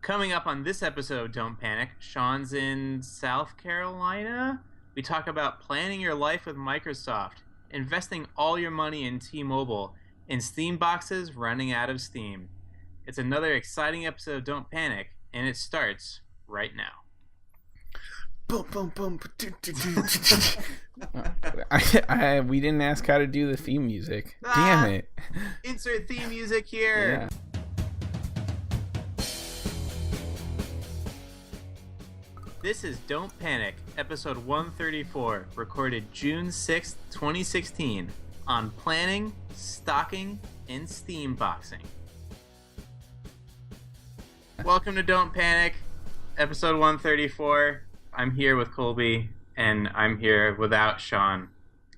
Coming up on this episode of Don't Panic, Sean's in South Carolina. We talk about planning your life with Microsoft, investing all your money in T-Mobile, and Steam boxes running out of steam. It's another exciting episode of Don't Panic, and it starts right now. Boom, boom, boom. We didn't ask how to do the theme music. Damn it. Insert theme music here. Yeah. This is Don't Panic, episode 134, recorded June 6th, 2016, on planning, stocking, and Steam boxing. Welcome to Don't Panic, episode 134. I'm here with Colby, and I'm here without Sean.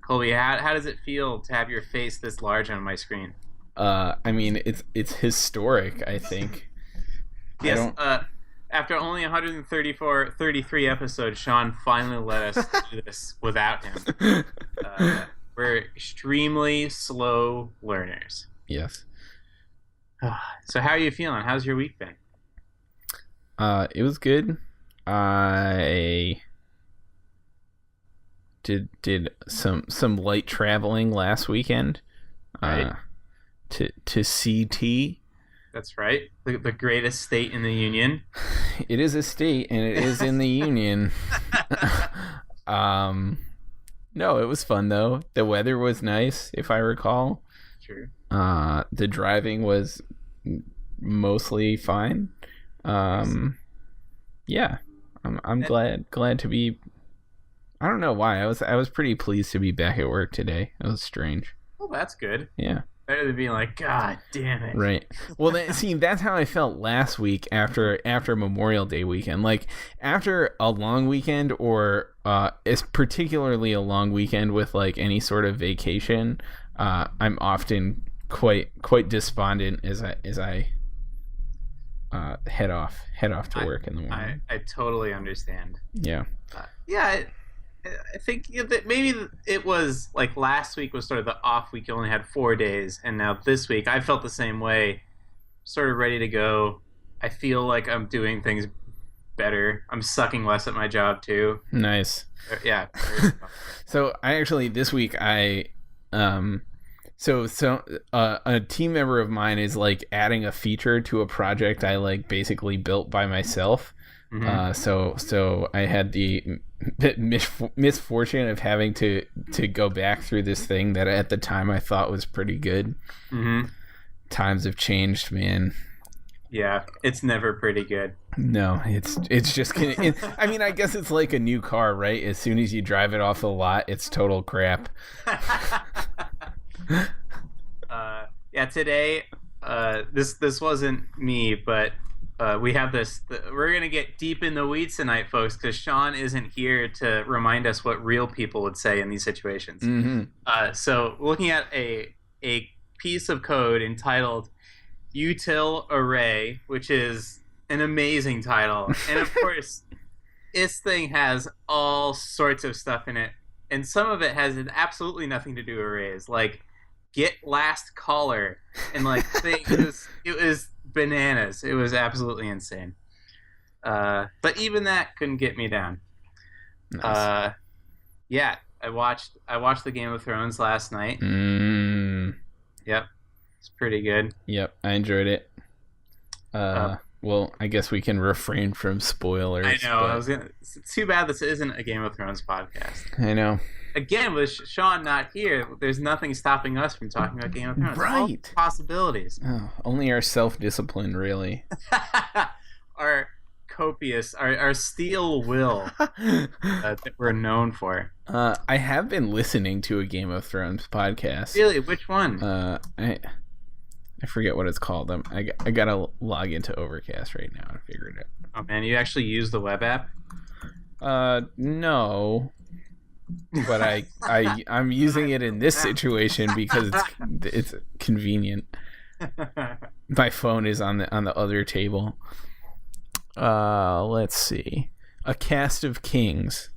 Colby, how does it feel to have your face this large on my screen? I mean, it's historic, I think. Yes, after only 33 episodes, Sean finally let us do this without him. We're extremely slow learners. Yes. So how are you feeling? How's your week been? It was good. I did some light traveling last weekend. Right. To CT. That's right. The greatest state in the union. It is a state, and it is in the union. No, it was fun though. The weather was nice, if I recall. True. The driving was mostly fine. Yeah, I'm glad to be. I don't know why. I was pretty pleased to be back at work today. It was strange. Well, that's good. Yeah. Better than being like, God damn it. Right. Well, that's how I felt last week after Memorial Day weekend. Like after a long weekend, or it's particularly a long weekend with like any sort of vacation, I'm often quite despondent as I head off to work in the morning. I totally understand. Yeah. I think that maybe it was like last week was sort of the off week. You only had 4 days, and now this week I felt the same way. Sort of ready to go. I feel like I'm doing things better. I'm sucking less at my job too. Nice. Yeah. So I actually this week a team member of mine is like adding a feature to a project I like basically built by myself. Mm-hmm. So I had the misfortune of having to go back through this thing that at the time I thought was pretty good. Mm-hmm. Times have changed, man. Yeah, it's never pretty good. No, it's just I mean, I guess it's like a new car, right? As soon as you drive it off the lot, it's total crap. Yeah, today this wasn't me, but we have this. We're going to get deep in the weeds tonight, folks, because Sean isn't here to remind us what real people would say in these situations. Mm-hmm. So looking at a piece of code entitled util array, which is an amazing title. And of course, this thing has all sorts of stuff in it. And some of it has absolutely nothing to do with arrays, like get last caller. And like it was bananas. It was absolutely insane. But even that couldn't get me down. Nice. Yeah, I watched the Game of Thrones last night. Yep. It's pretty good. Yep, I enjoyed it. Well, I guess we can refrain from spoilers. I know. It's too bad this isn't a Game of Thrones podcast. I know. Again, with Sean not here, there's nothing stopping us from talking about Game of Thrones. Right. All possibilities. Oh, only our self-discipline, really. Our copious, our steel will that we're known for. I have been listening to a Game of Thrones podcast. Really? Which one? I forget what it's called. I gotta log into Overcast right now to figure it out. Oh man, you actually use the web app? No. But I'm using it in this situation because it's convenient. My phone is on the other table. Let's see. A Cast of Kings.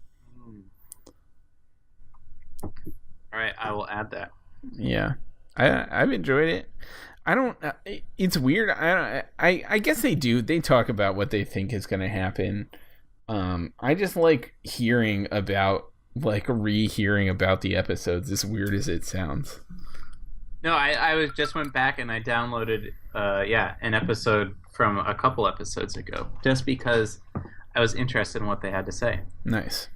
All right, I will add that. Yeah. I've enjoyed it. I don't. It's weird. I guess they do. They talk about what they think is going to happen. I just like hearing about, like, rehearing about the episodes, as weird as it sounds. No, I just went back and I downloaded an episode from a couple episodes ago, just because I was interested in what they had to say. Nice.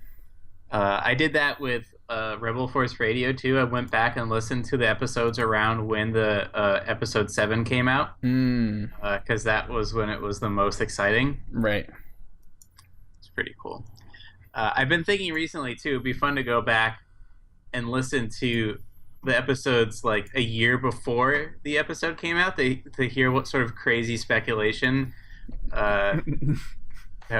I did that with Rebel Force Radio too. I went back and listened to the episodes around when the episode 7 came out, because that was when it was the most exciting. Right. It's pretty cool. I've been thinking recently too, it'd be fun to go back and listen to the episodes like a year before the episode came out, to hear what sort of crazy speculation. That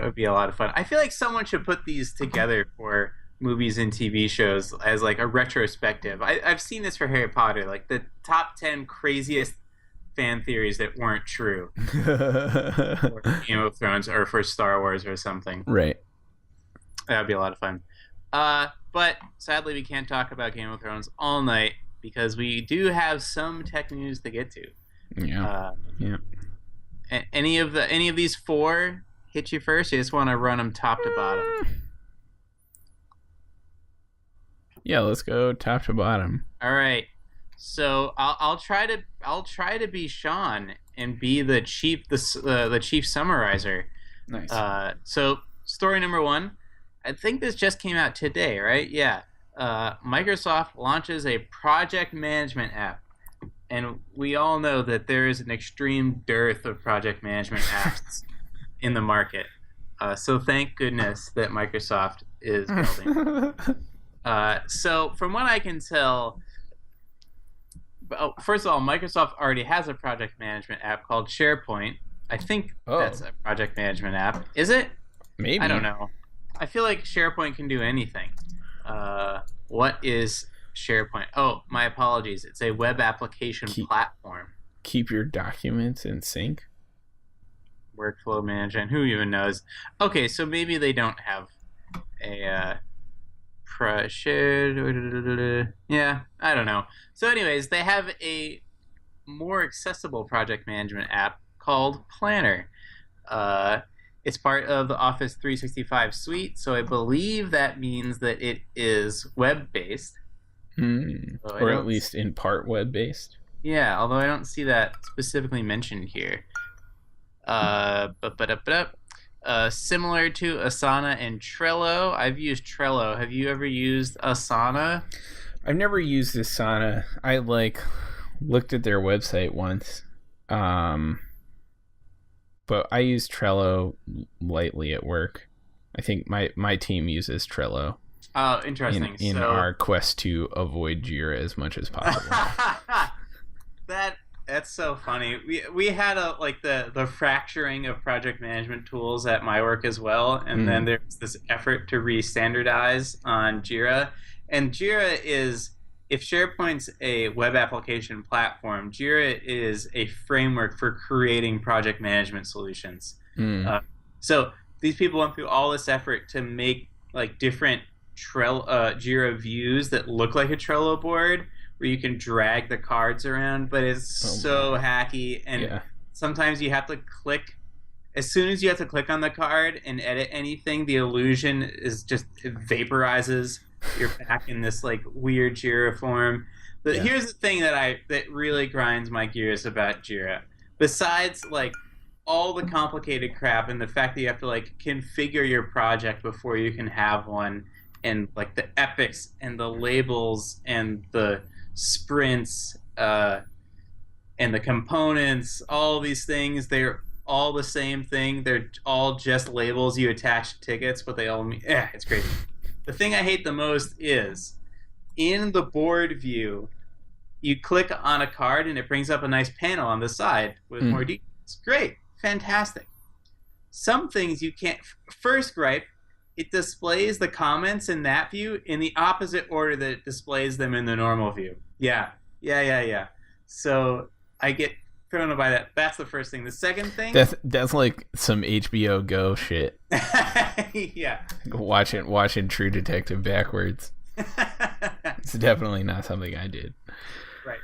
would be a lot of fun. I feel like someone should put these together for movies and TV shows as like a retrospective. I've seen this for Harry Potter, like the top 10 craziest fan theories that weren't true. For Game of Thrones or for Star Wars or something. Right. That would be a lot of fun. But sadly, we can't talk about Game of Thrones all night because we do have some tech news to get to. Yeah. Any of these 4 hit you first? You just want to run them top to bottom. Yeah, let's go top to bottom. All right. So I'll try to be Sean and be the chief summarizer. Nice. So story number 1. I think this just came out today, right? Yeah. Microsoft launches a project management app. And we all know that there is an extreme dearth of project management apps in the market. So thank goodness that Microsoft is building. So from what I can tell, first of all, Microsoft already has a project management app called SharePoint. I think that's a project management app. Is it? Maybe. I don't know. I feel like SharePoint can do anything. What is SharePoint? Oh, my apologies. It's a web application platform. Keep your documents in sync. Workflow management. Who even knows? Okay, so maybe they don't have a shared. Yeah, I don't know. So, anyways, they have a more accessible project management app called Planner. It's part of the Office 365 suite, so I believe that means that it is web-based. Or at least in part web-based. Yeah, although I don't see that specifically mentioned here. Similar to Asana and Trello. I've used Trello. Have you ever used Asana? I've never used Asana. I looked at their website once. But I use Trello lightly at work. I think my team uses Trello. Oh, interesting. In our quest to avoid Jira as much as possible. That's so funny. We had the fracturing of project management tools at my work as well, and then there's this effort to re-standardize on Jira. And Jira is, if SharePoint's a web application platform, Jira is a framework for creating project management solutions. So these people went through all this effort to make like different Jira views that look like a Trello board, where you can drag the cards around, but it's hacky, and sometimes you have to click. As soon as you have to click on the card and edit anything, the illusion is just, it vaporizes. You're back in this like weird Jira form. But here's the thing that really grinds my gears about Jira. Besides like all the complicated crap and the fact that you have to like configure your project before you can have one, and like the epics and the labels and the sprints and the components, all these things, they're all the same thing. They're all just labels you attach to tickets, but they all mean, it's crazy. The thing I hate the most is in the board view, you click on a card and it brings up a nice panel on the side with more details. Great, fantastic. Some things you can't. First gripe, it displays the comments in that view in the opposite order that it displays them in the normal view. Yeah. So I get thrown by that. That's the first thing. The second thing, that's like some HBO Go shit. Yeah. Watching True Detective backwards. It's definitely not something I did. Right.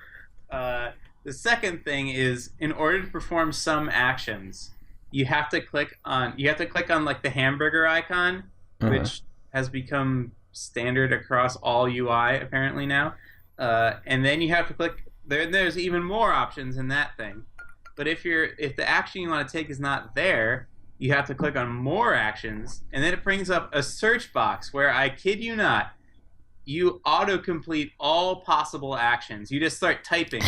The second thing is, in order to perform some actions, you have to click on like the hamburger icon, which has become standard across all UI apparently now. And then you have to click. There's even more options in that thing. But if the action you want to take is not there, you have to click on more actions, and then it brings up a search box where, I kid you not, you autocomplete all possible actions. You just start typing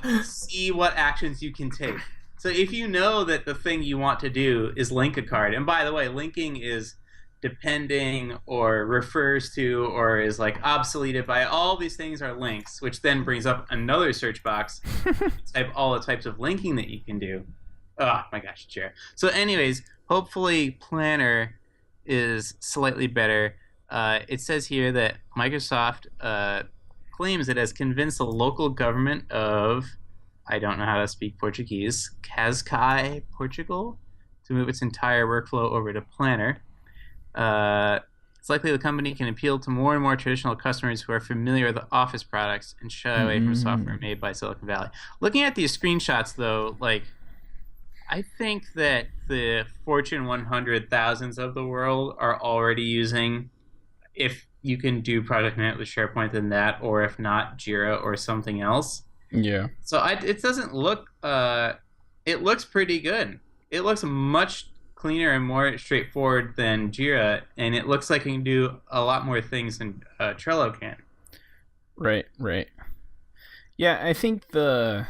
and see what actions you can take. So if you know that the thing you want to do is link a card, and by the way, linking is depending or refers to or is like obsoleted by, all these things are links, which then brings up another search box. Type all the types of linking that you can do. Oh my gosh, chair. So anyways, hopefully Planner is slightly better. It says here that Microsoft claims it has convinced the local government of, I don't know how to speak Portuguese, Cascais, Portugal, to move its entire workflow over to Planner. It's likely the company can appeal to more and more traditional customers who are familiar with the Office products and shy away from software made by Silicon Valley. Looking at these screenshots, though, like, I think that the Fortune 100 thousands of the world are already using, if you can do Project Management with SharePoint, then that, or if not, Jira or something else. Yeah. So it doesn't look. It looks pretty good. It looks much cleaner and more straightforward than Jira, and it looks like it can do a lot more things than Trello can. Right. Yeah, I think the.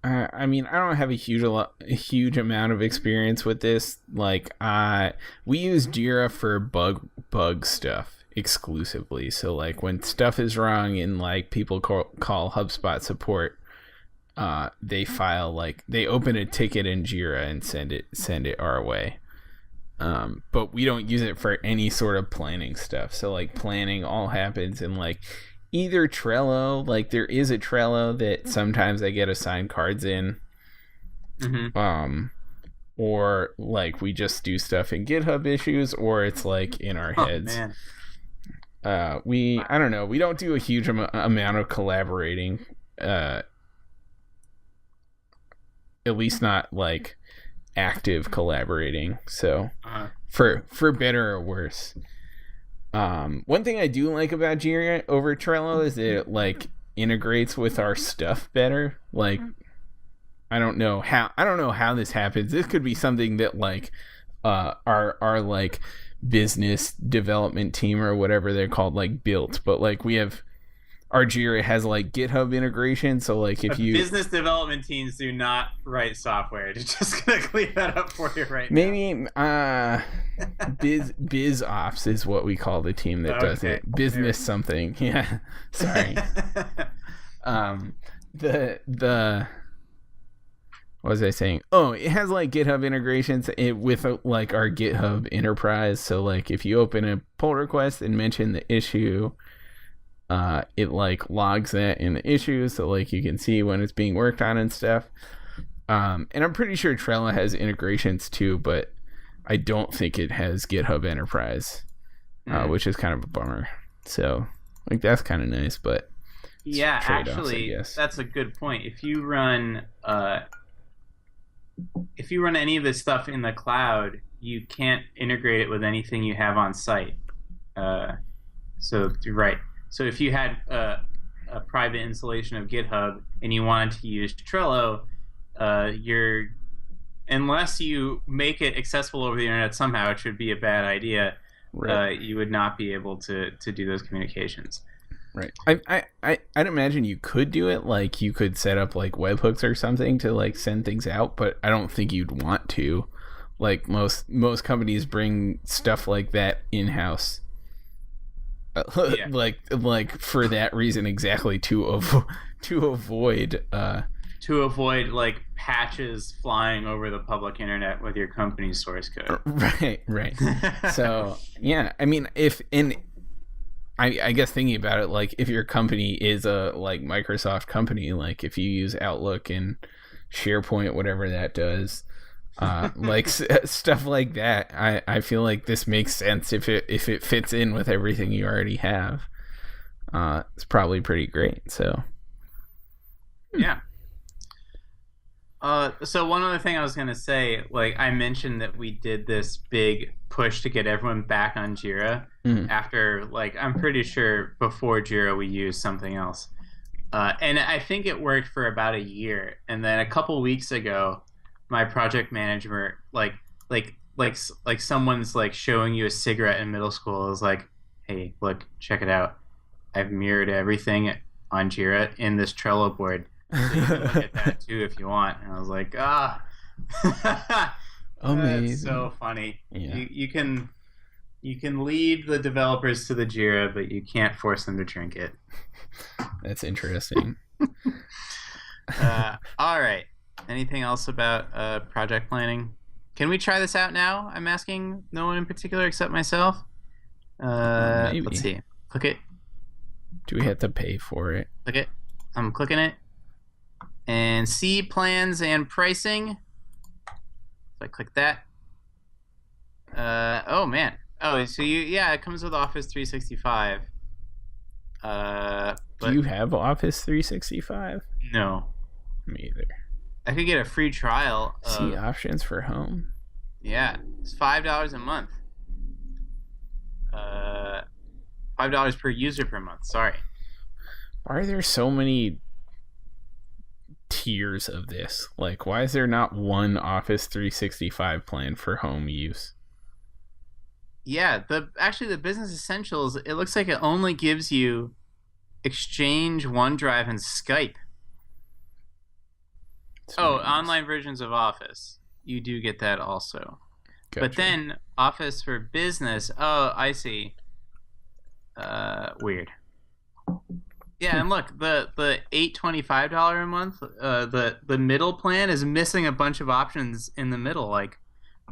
I mean, I don't have a huge amount of experience with this. Like, we use Jira for bug stuff exclusively. So, like, when stuff is wrong and like people call HubSpot support, they open a ticket in Jira and send it our way. But we don't use it for any sort of planning stuff. So, like, planning all happens in like either Trello, like there is a Trello that sometimes I get assigned cards in, or like we just do stuff in GitHub issues, or it's like in our heads. Man. I don't know, we don't do a huge amount of collaborating, at least not like active collaborating. So for better or worse. One thing I do like about Jira over Trello is that it like integrates with our stuff better. Like, I don't know how this happens. This could be something that like our like business development team or whatever they're called like built, but like we have our Jira has like GitHub integration, so like if you business development teams do not write software. Just gonna clear that up for you right now. Maybe biz ops is what we call the team that does it. Business something. Yeah. Sorry. The what was I saying? Oh, it has like GitHub integrations with like our GitHub Enterprise. So like if you open a pull request and mention the issue, it like logs that in the issue, so like you can see when it's being worked on and stuff. And I'm pretty sure Trello has integrations too, but I don't think it has GitHub Enterprise, which is kind of a bummer. So like that's kind of nice, but yeah, actually, that's a good point. If you run any of this stuff in the cloud, you can't integrate it with anything you have on site. So you're right. So if you had a private installation of GitHub and you wanted to use Trello, unless you make it accessible over the internet somehow, which would be a bad idea, right. You would not be able to do those communications. Right. I'd imagine you could do it. Like you could set up like webhooks or something to like send things out, but I don't think you'd want to. Like most companies bring stuff like that in-house. Yeah. like for that reason exactly, to avoid like patches flying over the public internet with your company's source code. Right. So yeah, I mean, I guess thinking about it, like if your company is a like Microsoft company, like if you use Outlook and SharePoint, whatever that does, like stuff like that, I feel like this makes sense if it fits in with everything you already have. it's probably pretty great. So yeah. So one other thing I was gonna say, like I mentioned that we did this big push to get everyone back on Jira after, like, I'm pretty sure before Jira we used something else, and I think it worked for about a year, and then a couple weeks ago, my project manager, like someone's like showing you a cigarette in middle school, is like, hey, look, check it out, I've mirrored everything on Jira in this Trello board. So you can look at that too if you want. And I was like, amazing. That's so funny. Yeah. You can lead the developers to the Jira, but you can't force them to drink it. That's interesting. All right. Anything else about project planning? Can we try this out now? I'm asking no one in particular except myself. Maybe. Let's see. Click it. Do we have to pay for it? Click it. I'm clicking it. And see plans and pricing. So I click that. Oh man. Oh, so it comes with Office 365. Do you have Office 365? No. Me either. I could get a free trial. See options for home. Yeah, it's $5 a month. $5 per user per month. Sorry. Why are there so many tiers of this? Like, why is there not one Office 365 plan for home use? Yeah, the Business Essentials, it looks like it only gives you Exchange, OneDrive, and Skype. Online versions of Office. You do get that also. Gotcha. But then Office for Business, I see. Weird. Yeah, and look, the $825 a month, the middle plan is missing a bunch of options in the middle, like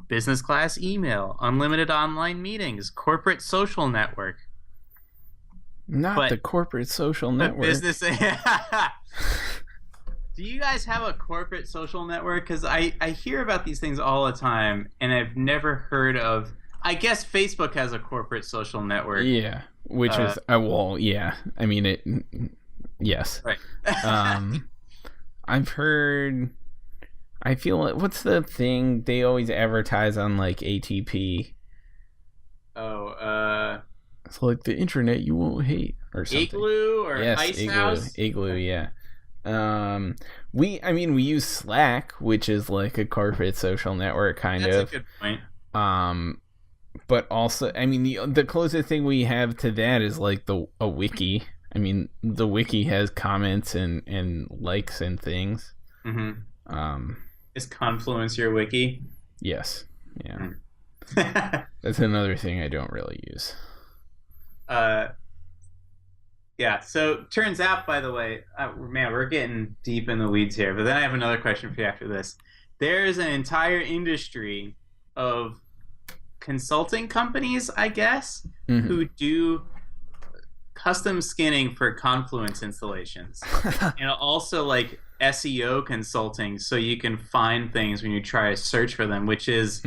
business class email, unlimited online meetings, corporate social network. Not the corporate social network. Business. Do you guys have a corporate social network? Because I hear about these things all the time, and I've never heard of. I guess Facebook has a corporate social network. Yeah, which is yeah. I mean it. Yes. Right. I've heard. I feel like, what's the thing they always advertise on, like, ATP? It's like the internet you won't hate or something. Igloo or Icehouse? Igloo, yeah. We use Slack, which is like a corporate social network kind of. That's a good point. But also, I mean, the closest thing we have to that is like a wiki. I mean, the wiki has comments and likes and things. Mm-hmm. Is Confluence your wiki? Yes. Yeah. That's another thing I don't really use. Yeah, so turns out, by the way, man, we're getting deep in the weeds here, but then I have another question for you after this. There's an entire industry of consulting companies, I guess, who do custom skinning for Confluence installations. And also, like, SEO consulting, so you can find things when you try to search for them, which is...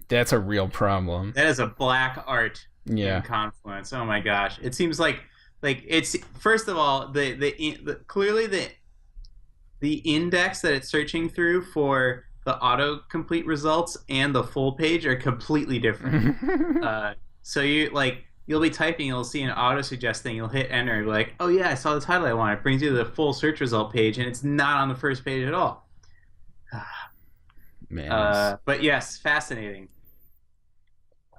that's a real problem. That is a black art in Confluence. Oh my gosh. It seems like it's, first of all, clearly the index that it's searching through for the autocomplete results and the full page are completely different. So you'll be typing, you'll see an auto suggest thing, you'll hit enter, you're like, oh yeah, I saw the title I want. It brings you to the full search result page, and it's not on the first page at all. Man. But yes, fascinating.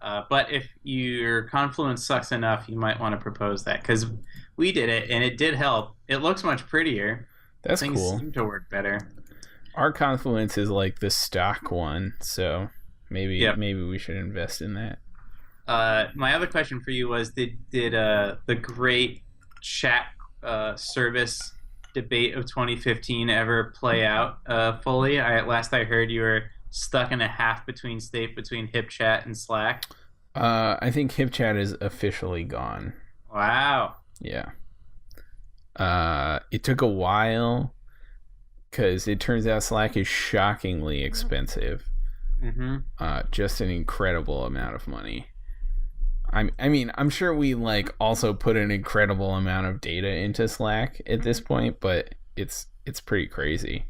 But if your Confluence sucks enough, you might want to propose that, because we did it and it did help. It looks much prettier. That's Things cool. seem to work better. Our Confluence is like the stock one, so maybe we should invest in that. My other question for you was, did the great chat service debate of 2015 ever play out fully? Last I heard, you were stuck in a half between state between HipChat and Slack. I think HipChat is officially gone. Wow. Yeah. It took a while because it turns out Slack is shockingly expensive. Mm-hmm. Just an incredible amount of money. I mean, I'm sure we like also put an incredible amount of data into Slack at this point, but it's pretty crazy.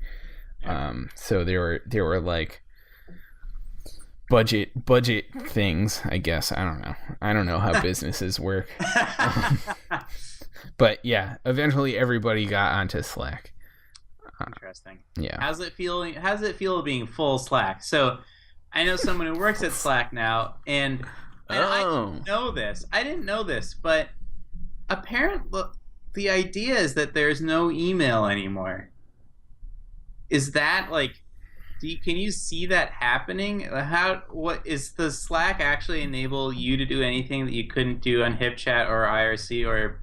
Yeah. So there were like budget things, I guess. I don't know how businesses work. But yeah, eventually everybody got onto Slack. Interesting. Yeah. How's it feel being full Slack? So I know someone who works at Slack now, and I didn't know this, but apparently the idea is that there's no email anymore. Is that like, can you see that happening? What is the Slack actually enable you to do anything that you couldn't do on HipChat or IRC or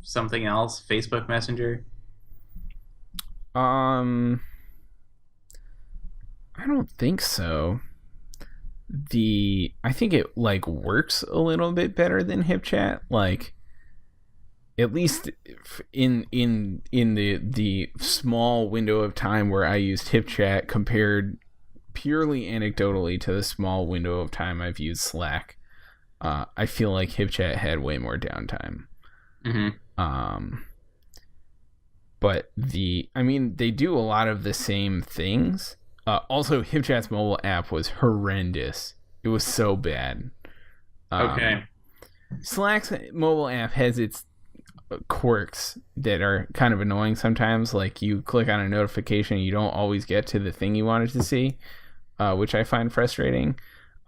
something else, Facebook Messenger? I don't think so. I think it like works a little bit better than HipChat, like at least in the small window of time where I used HipChat compared purely anecdotally to the small window of time I've used Slack. I feel like HipChat had way more downtime. But they do a lot of the same things. Also, HipChat's mobile app was horrendous. It was so bad. Okay. Slack's mobile app has its quirks that are kind of annoying sometimes. Like you click on a notification, you don't always get to the thing you wanted to see, which I find frustrating.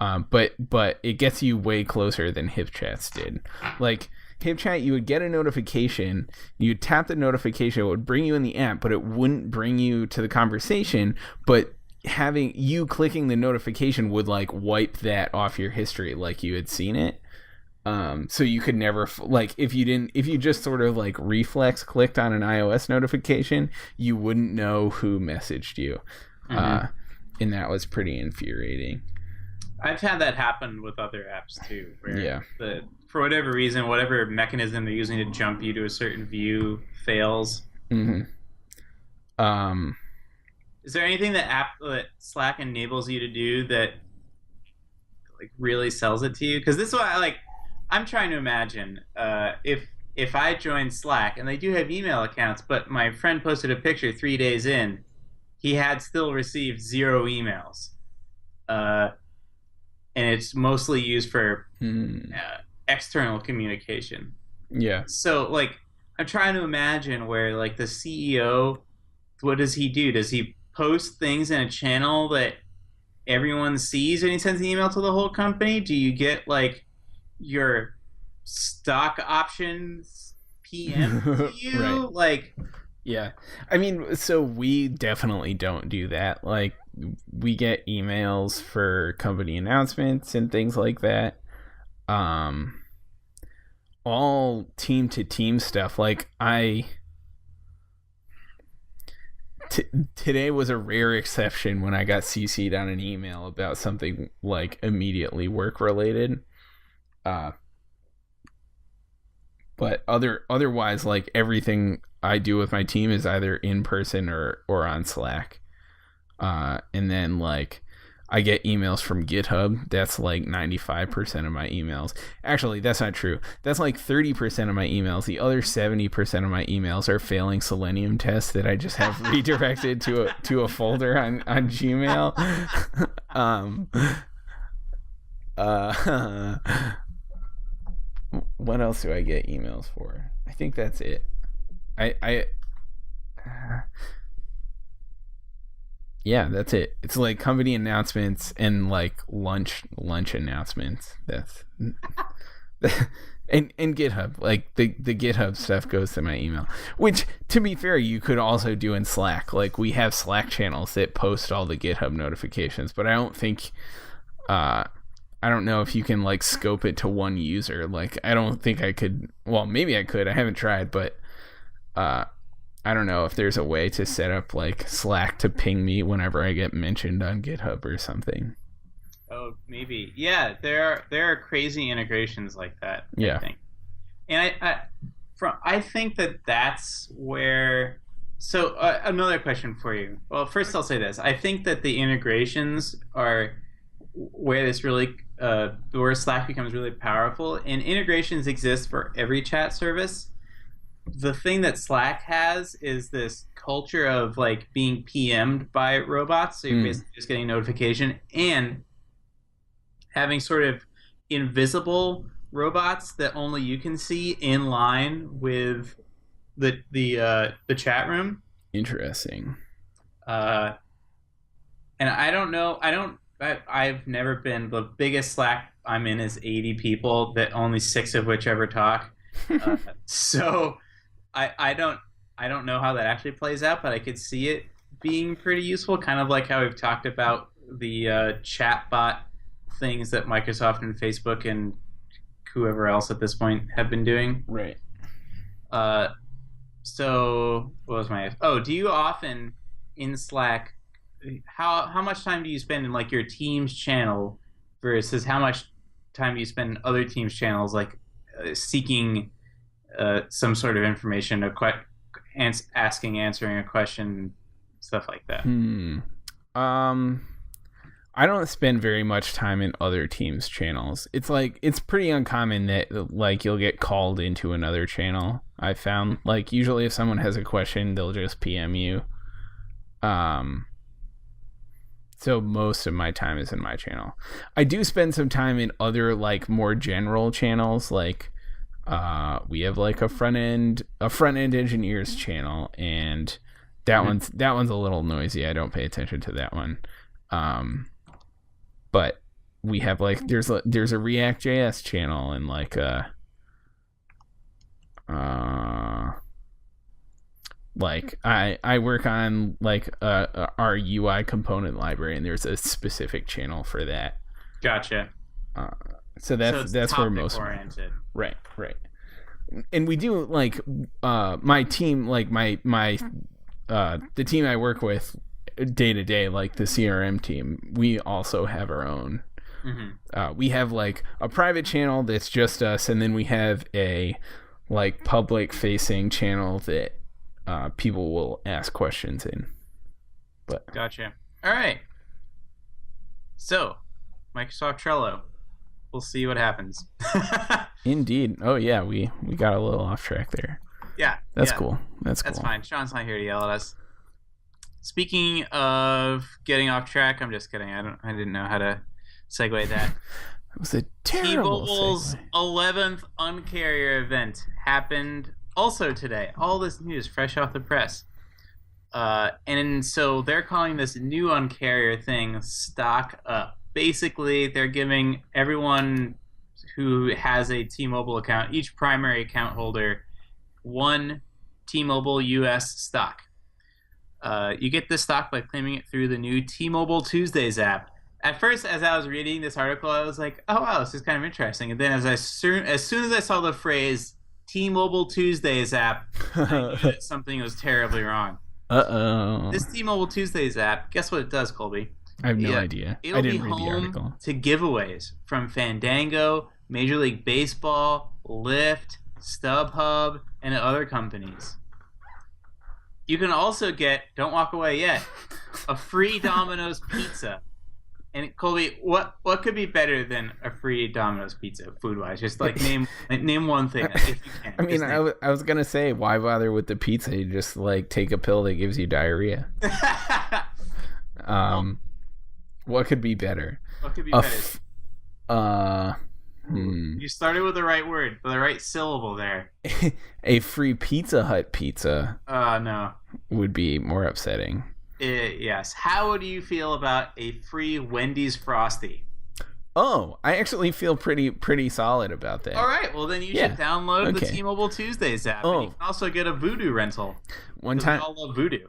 But it gets you way closer than HipChat's did. Like HipChat, you would get a notification, you'd tap the notification, it would bring you in the app, but it wouldn't bring you to the conversation. But having you clicking the notification would like wipe that off your history, like you had seen it. So you could never like if you just sort of like reflex clicked on an iOS notification, you wouldn't know who messaged you. And that was pretty infuriating. I've had that happen with other apps too, where yeah. For whatever reason, whatever mechanism they're using to jump you to a certain view fails. Mm-hmm. Is there anything that Slack enables you to do that like really sells it to you? Because this is why I'm trying to imagine if I join Slack, and they do have email accounts, but my friend posted a picture 3 days in, he had still received 0 emails, and it's mostly used for external communication. Yeah. So like I'm trying to imagine where like the CEO, what does he do? Does he post things in a channel that everyone sees when he sends an email to the whole company? Do you get like your stock options PM to you? Right. Like, yeah. I mean, so we definitely don't do that. Like we get emails for company announcements and things like that. All team to team stuff. Like today was a rare exception when I got CC'd on an email about something like immediately work related. But otherwise, like everything I do with my team is either in person or on Slack. And then like I get emails from GitHub. That's like 95% of my emails. Actually, that's not true. That's like 30% of my emails. The other 70% of my emails are failing Selenium tests that I just have redirected to a folder on Gmail. What else do I get emails for? I think that's it. Yeah, that's it. It's like company announcements and like lunch announcements. That's and GitHub. Like the GitHub stuff goes to my email. Which, to be fair, you could also do in Slack. Like we have Slack channels that post all the GitHub notifications, but I don't think I don't know if you can like scope it to one user. Like I don't think I could. Well, maybe I could. I haven't tried, but I don't know if there's a way to set up like Slack to ping me whenever I get mentioned on GitHub or something. Oh, maybe. Yeah, there are crazy integrations like that. Yeah. I think. And I think that's where. So another question for you. Well, first I'll say this. I think that the integrations are where this really where Slack becomes really powerful, and integrations exist for every chat service. The thing that Slack has is this culture of like being PM'd by robots, so you're basically just getting notification, and having sort of invisible robots that only you can see in line with the chat room. Interesting. And I don't know. I've never been. The biggest Slack I'm in is 80 people, that only 6 of which ever talk. So I don't know how that actually plays out, but I could see it being pretty useful. Kind of like how we've talked about the chatbot things that Microsoft and Facebook and whoever else at this point have been doing. Right. So what was my? Oh, do you often in Slack? How much time do you spend in like your team's channel versus how much time do you spend in other teams' channels, like seeking some sort of information, answering a question, stuff like that? I don't spend very much time in other teams' channels. It's like, it's pretty uncommon that like you'll get called into another channel. I found, like, usually if someone has a question, they'll just PM you. So most of my time is in my channel. I do spend some time in other like more general channels, like we have like a front end engineers channel, and that one's a little noisy. I don't pay attention to that one. But we have like there's a React.js channel, and like like I work on like our UI component library, and there's a specific channel for that. Gotcha. So that's where most oriented. Right. And we do like my team, like my the team I work with day to day, like the CRM team, we also have our own. We have like a private channel that's just us, and then we have a like public facing channel that people will ask questions in. But gotcha. All right. So, Microsoft Trello. We'll see what happens. Indeed. Oh yeah, we got a little off track there. Yeah. That's cool. That's fine. Sean's not here to yell at us. Speaking of getting off track, I'm just kidding. I didn't know how to segue that. It was a terrible T-Mobile's segue. 11th Uncarrier event happened also today. All this news fresh off the press. And so they're calling this new Uncarrier thing Stock Up. Basically, they're giving everyone who has a T-Mobile account, each primary account holder, one T-Mobile US stock. You get this stock by claiming it through the new T-Mobile Tuesdays app. At first, as I was reading this article, I was like, oh, wow, this is kind of interesting. And then as soon as I saw the phrase T-Mobile Tuesdays app, I knew that something was terribly wrong. Uh-oh. This T-Mobile Tuesdays app, guess what it does, Colby? I have no idea. It'll I didn't be read the article. home to giveaways from Fandango, Major League Baseball, Lyft, StubHub, and other companies. You can also get, don't walk away yet, a free Domino's pizza. And Colby, what could be better than a free Domino's pizza food-wise? Just like name one thing if you can. I mean, I was gonna say, why bother with the pizza? You just like take a pill that gives you diarrhea. What could be better? What could be better? You started with the right word, the right syllable there. A free Pizza Hut pizza. No. Would be more upsetting. Yes. How would you feel about a free Wendy's Frosty? Oh, I actually feel pretty solid about that. All right. Well, then you should download the T-Mobile Tuesdays app. Oh. And you can also get a Voodoo rental. One time, we all love Voodoo.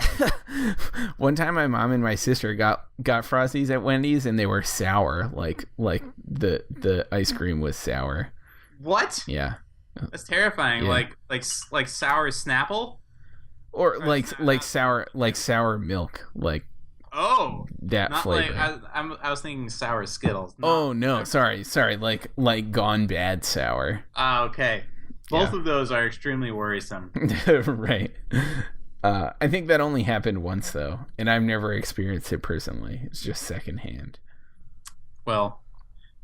One time, my mom and my sister got Frosties at Wendy's, and they were sour. Like the ice cream was sour. What? Yeah. That's terrifying. Yeah. Like sour Snapple. Or sour milk, like that flavor. I was thinking sour Skittles. No, sorry, like gone bad sour. Okay. Both of those are extremely worrisome. Right. I think that only happened once though, and I've never experienced it personally. It's just secondhand. Well,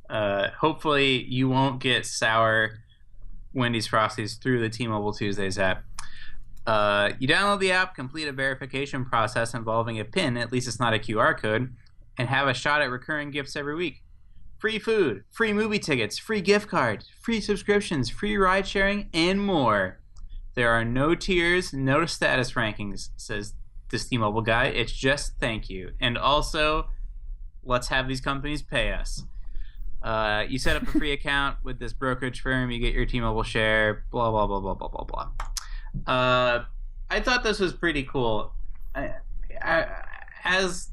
Hopefully, you won't get sour Wendy's Frosties through the T-Mobile Tuesdays app. You download the app, complete a verification process involving a PIN, at least it's not a QR code, and have a shot at recurring gifts every week. Free food, free movie tickets, free gift cards, free subscriptions, free ride sharing, and more. There are no tiers, no status rankings, says this T-Mobile guy. It's just thank you. And also, let's have these companies pay us. You set up a free account with this brokerage firm, you get your T-Mobile share, blah, blah, blah, blah, blah, blah, blah. I thought this was pretty cool. As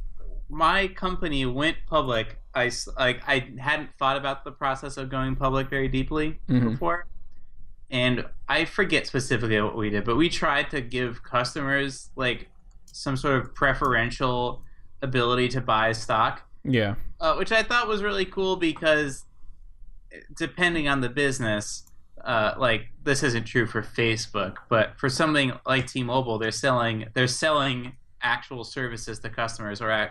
my company went public, I hadn't thought about the process of going public very deeply before. And I forget specifically what we did, but we tried to give customers like some sort of preferential ability to buy stock. Yeah. Which I thought was really cool because depending on the business, like this isn't true for Facebook, but for something like T-Mobile, they're selling actual services to customers, or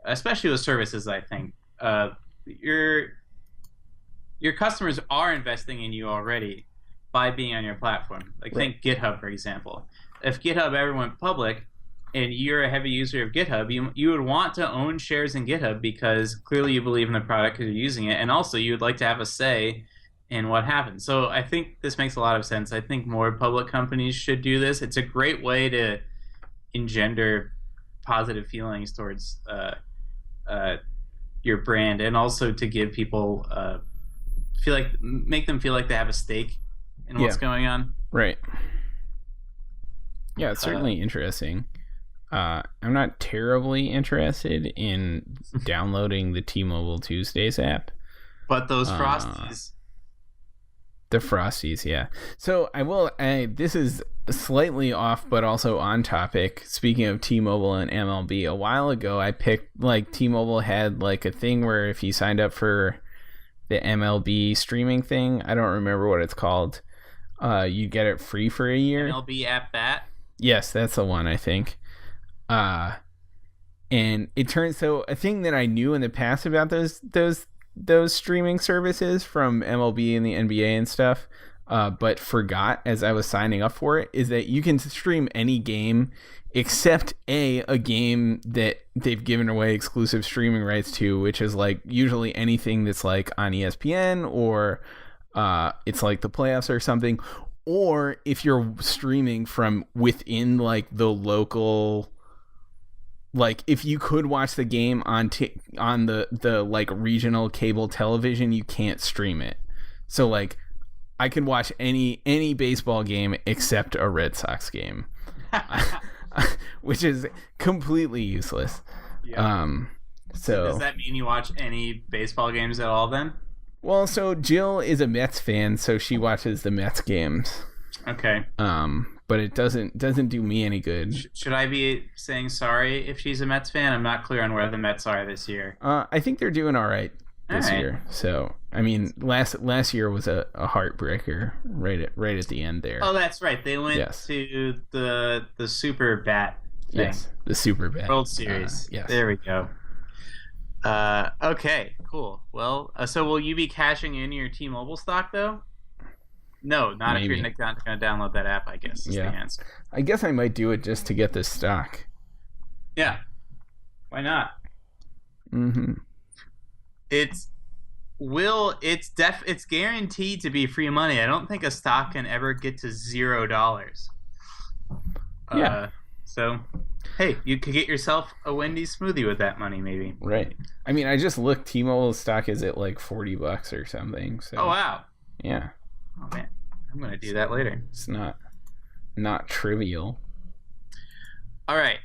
especially with services. I think your customers are investing in you already by being on your platform. Like think GitHub, for example. If GitHub ever went public and you're a heavy user of GitHub, you would want to own shares in GitHub because clearly you believe in the product because you're using it, and also you would like to have a say in what happens. So I think this makes a lot of sense. I think more public companies should do this. It's a great way to engender positive feelings towards your brand, and also to give people make them feel like they have a stake in what's going on. Right. Yeah, it's certainly interesting. I'm not terribly interested in downloading the T-Mobile Tuesdays app. But those Frosties. The Frosties, yeah. So this is slightly off, but also on topic. Speaking of T-Mobile and MLB, a while ago I picked, like, T-Mobile had like a thing where if you signed up for the MLB streaming thing, I don't remember what it's called, you get it free for a year. MLB At Bat? Yes, that's the one, I think. And it turns so a thing that I knew in the past about those streaming services from MLB and the NBA and stuff, but forgot as I was signing up for it, is that you can stream any game except a game that they've given away exclusive streaming rights to, which is like usually anything that's like on ESPN, or it's like the playoffs or something, or if you're streaming from within like the local, like if you could watch the game on the like regional cable television, you can't stream it. So like I could watch any baseball game except a Red Sox game. Which is completely useless. Yeah. So does that mean you watch any baseball games at all then? Well, so Jill is a Mets fan, so she watches the Mets games. Okay. But it doesn't do me any good. Should I be saying sorry if she's a Mets fan? I'm not clear on where the Mets are this year. I think they're doing all right this year. So I mean, last year was a heartbreaker right at the end there. Oh, that's right. They went to the Super Bat thing. Yes, the Super Bat World Series. Yes. There we go. Okay, cool. Well, so will you be cashing in your T-Mobile stock though? No, not Maybe. If you're not going to download that app, I guess is the answer. I guess I might do it just to get this stock. Yeah. Why not? Mm-hmm. It's guaranteed to be free money. I don't think a stock can ever get to $0. Yeah. So, hey, you could get yourself a Wendy's smoothie with that money, maybe. Right. I mean, I just looked. T-Mobile stock is at like $40 or something. So. Oh wow. Yeah. Oh man, I'm gonna do that later. It's not trivial. All right.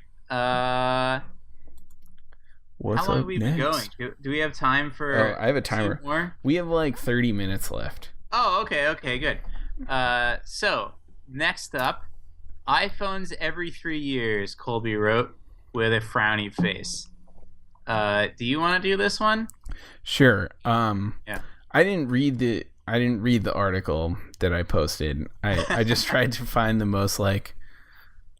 What's how long up have we next? been going? Do we have time for? Oh, I have a timer. 2 more? We have like 30 minutes left. Oh, okay, good. So next up, iPhones every 3 years. Colby wrote with a frowny face. Do you want to do this one? Sure. Yeah. I didn't read the article that I posted. I just tried to find the most like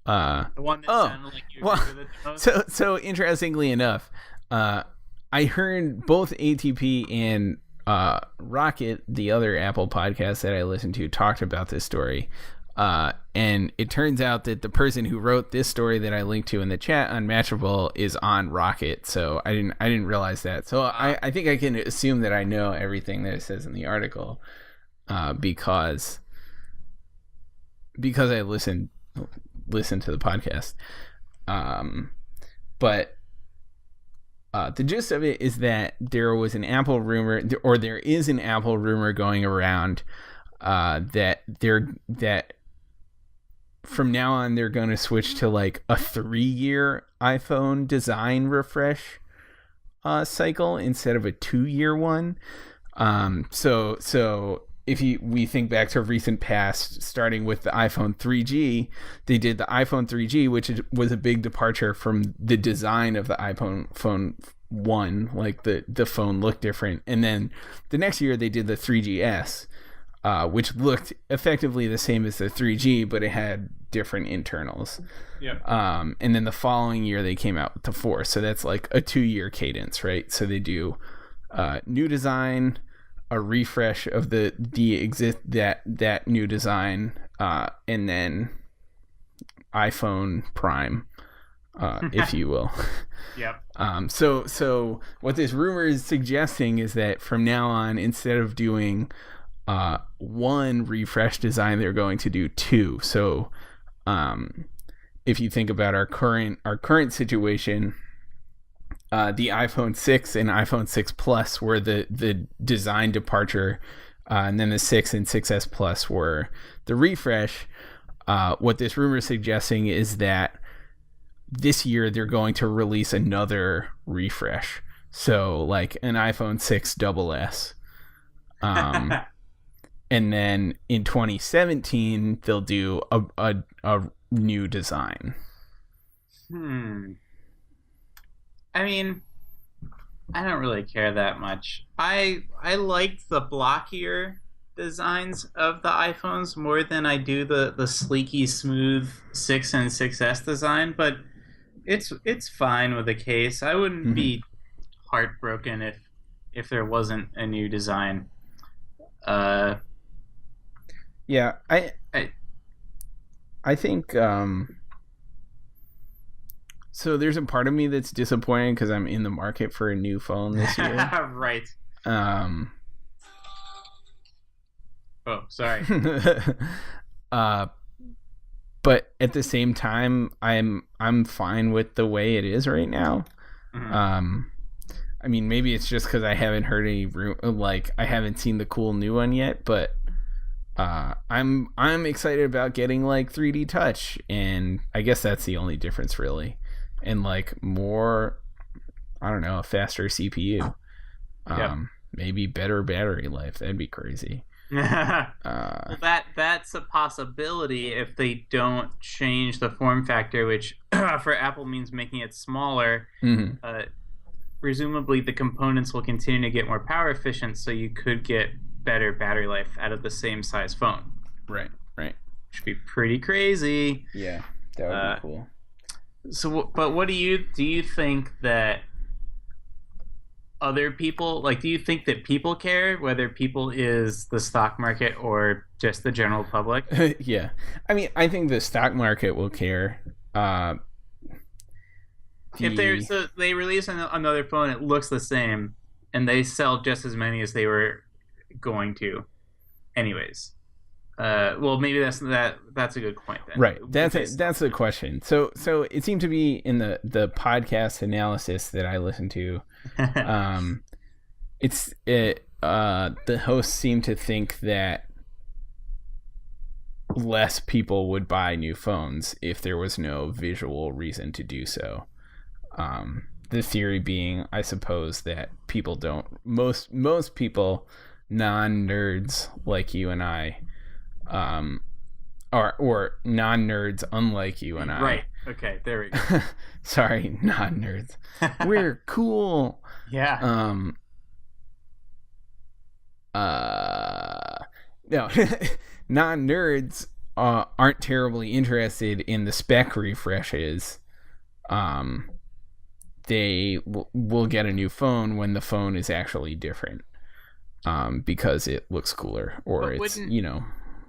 the one that sounded like you agree with it the most? So interestingly enough, I heard both ATP Rocket, the other Apple podcast that I listened to, talked about this story. And it turns out that the person who wrote this story that I linked to in the chat on Matchable is on Rocket. So I didn't realize that. So I think I can assume that I know everything that it says in the article, because I listened to the podcast. But the gist of it is that there was an Apple rumor, or there is an Apple rumor going around, that from now on they're going to switch to like a 3-year iPhone design refresh cycle instead of a 2-year one. So if we think back to recent past, starting with the iPhone 3G, they did the iPhone 3G, which was a big departure from the design of the iPhone 1. Like the phone looked different. And then the next year they did the 3GS, which looked effectively the same as the 3G, but it had different internals. Yeah. And then the following year they came out with the 4. So that's like a 2-year cadence, right? So they do new design, a refresh of that new design, and then iPhone Prime, if you will. Yep. So what this rumor is suggesting is that from now on, instead of doing one refresh design, they're going to do 2. So if you think about our current situation, the iPhone 6 and iPhone 6 Plus were the design departure, and then the 6 and 6S Plus were the refresh. What this rumor is suggesting is that this year they're going to release another refresh. So like an iPhone 6 SS. And then in 2017 they'll do a new design. I mean, I don't really care that much. I liked the blockier designs of the iPhones more than I do the sleeky, smooth 6 and 6S design, but it's fine with the case. I wouldn't be heartbroken if there wasn't a new design. Yeah, I think so there's a part of me that's disappointed because I'm in the market for a new phone this year. Right. Oh, sorry. But at the same time, I'm fine with the way it is right now. Mm-hmm. I mean, maybe it's just because I haven't heard I haven't seen the cool new one yet, but I'm excited about getting like 3D Touch, and I guess that's the only difference really. And like more, I don't know, a faster CPU. Maybe better battery life. That'd be crazy. Well, that's a possibility if they don't change the form factor, which for Apple means making it smaller. Mm-hmm. Presumably the components will continue to get more power efficient, so you could get better battery life out of the same size phone. Right. Which would be pretty crazy. Yeah, that would be cool. So, but what do you think that other people, like, do you think that people care, whether people is the stock market or just the general public? Yeah. I mean, I think the stock market will care. If they release another phone, it looks the same, and they sell just as many as they were going to anyways. Well, maybe that's a good point then. Right. That's the question. So it seemed to be in the podcast analysis that I listened to. The hosts seem to think that less people would buy new phones if there was no visual reason to do so. The theory being, I suppose, that people don't, most people, non-nerds like you and I, or non-nerds unlike you and I. Right. Okay, there we go. Sorry, non-nerds. We're cool. Yeah. No, non-nerds aren't terribly interested in the spec refreshes. They will get a new phone when the phone is actually different. because it looks cooler or But it's wouldn't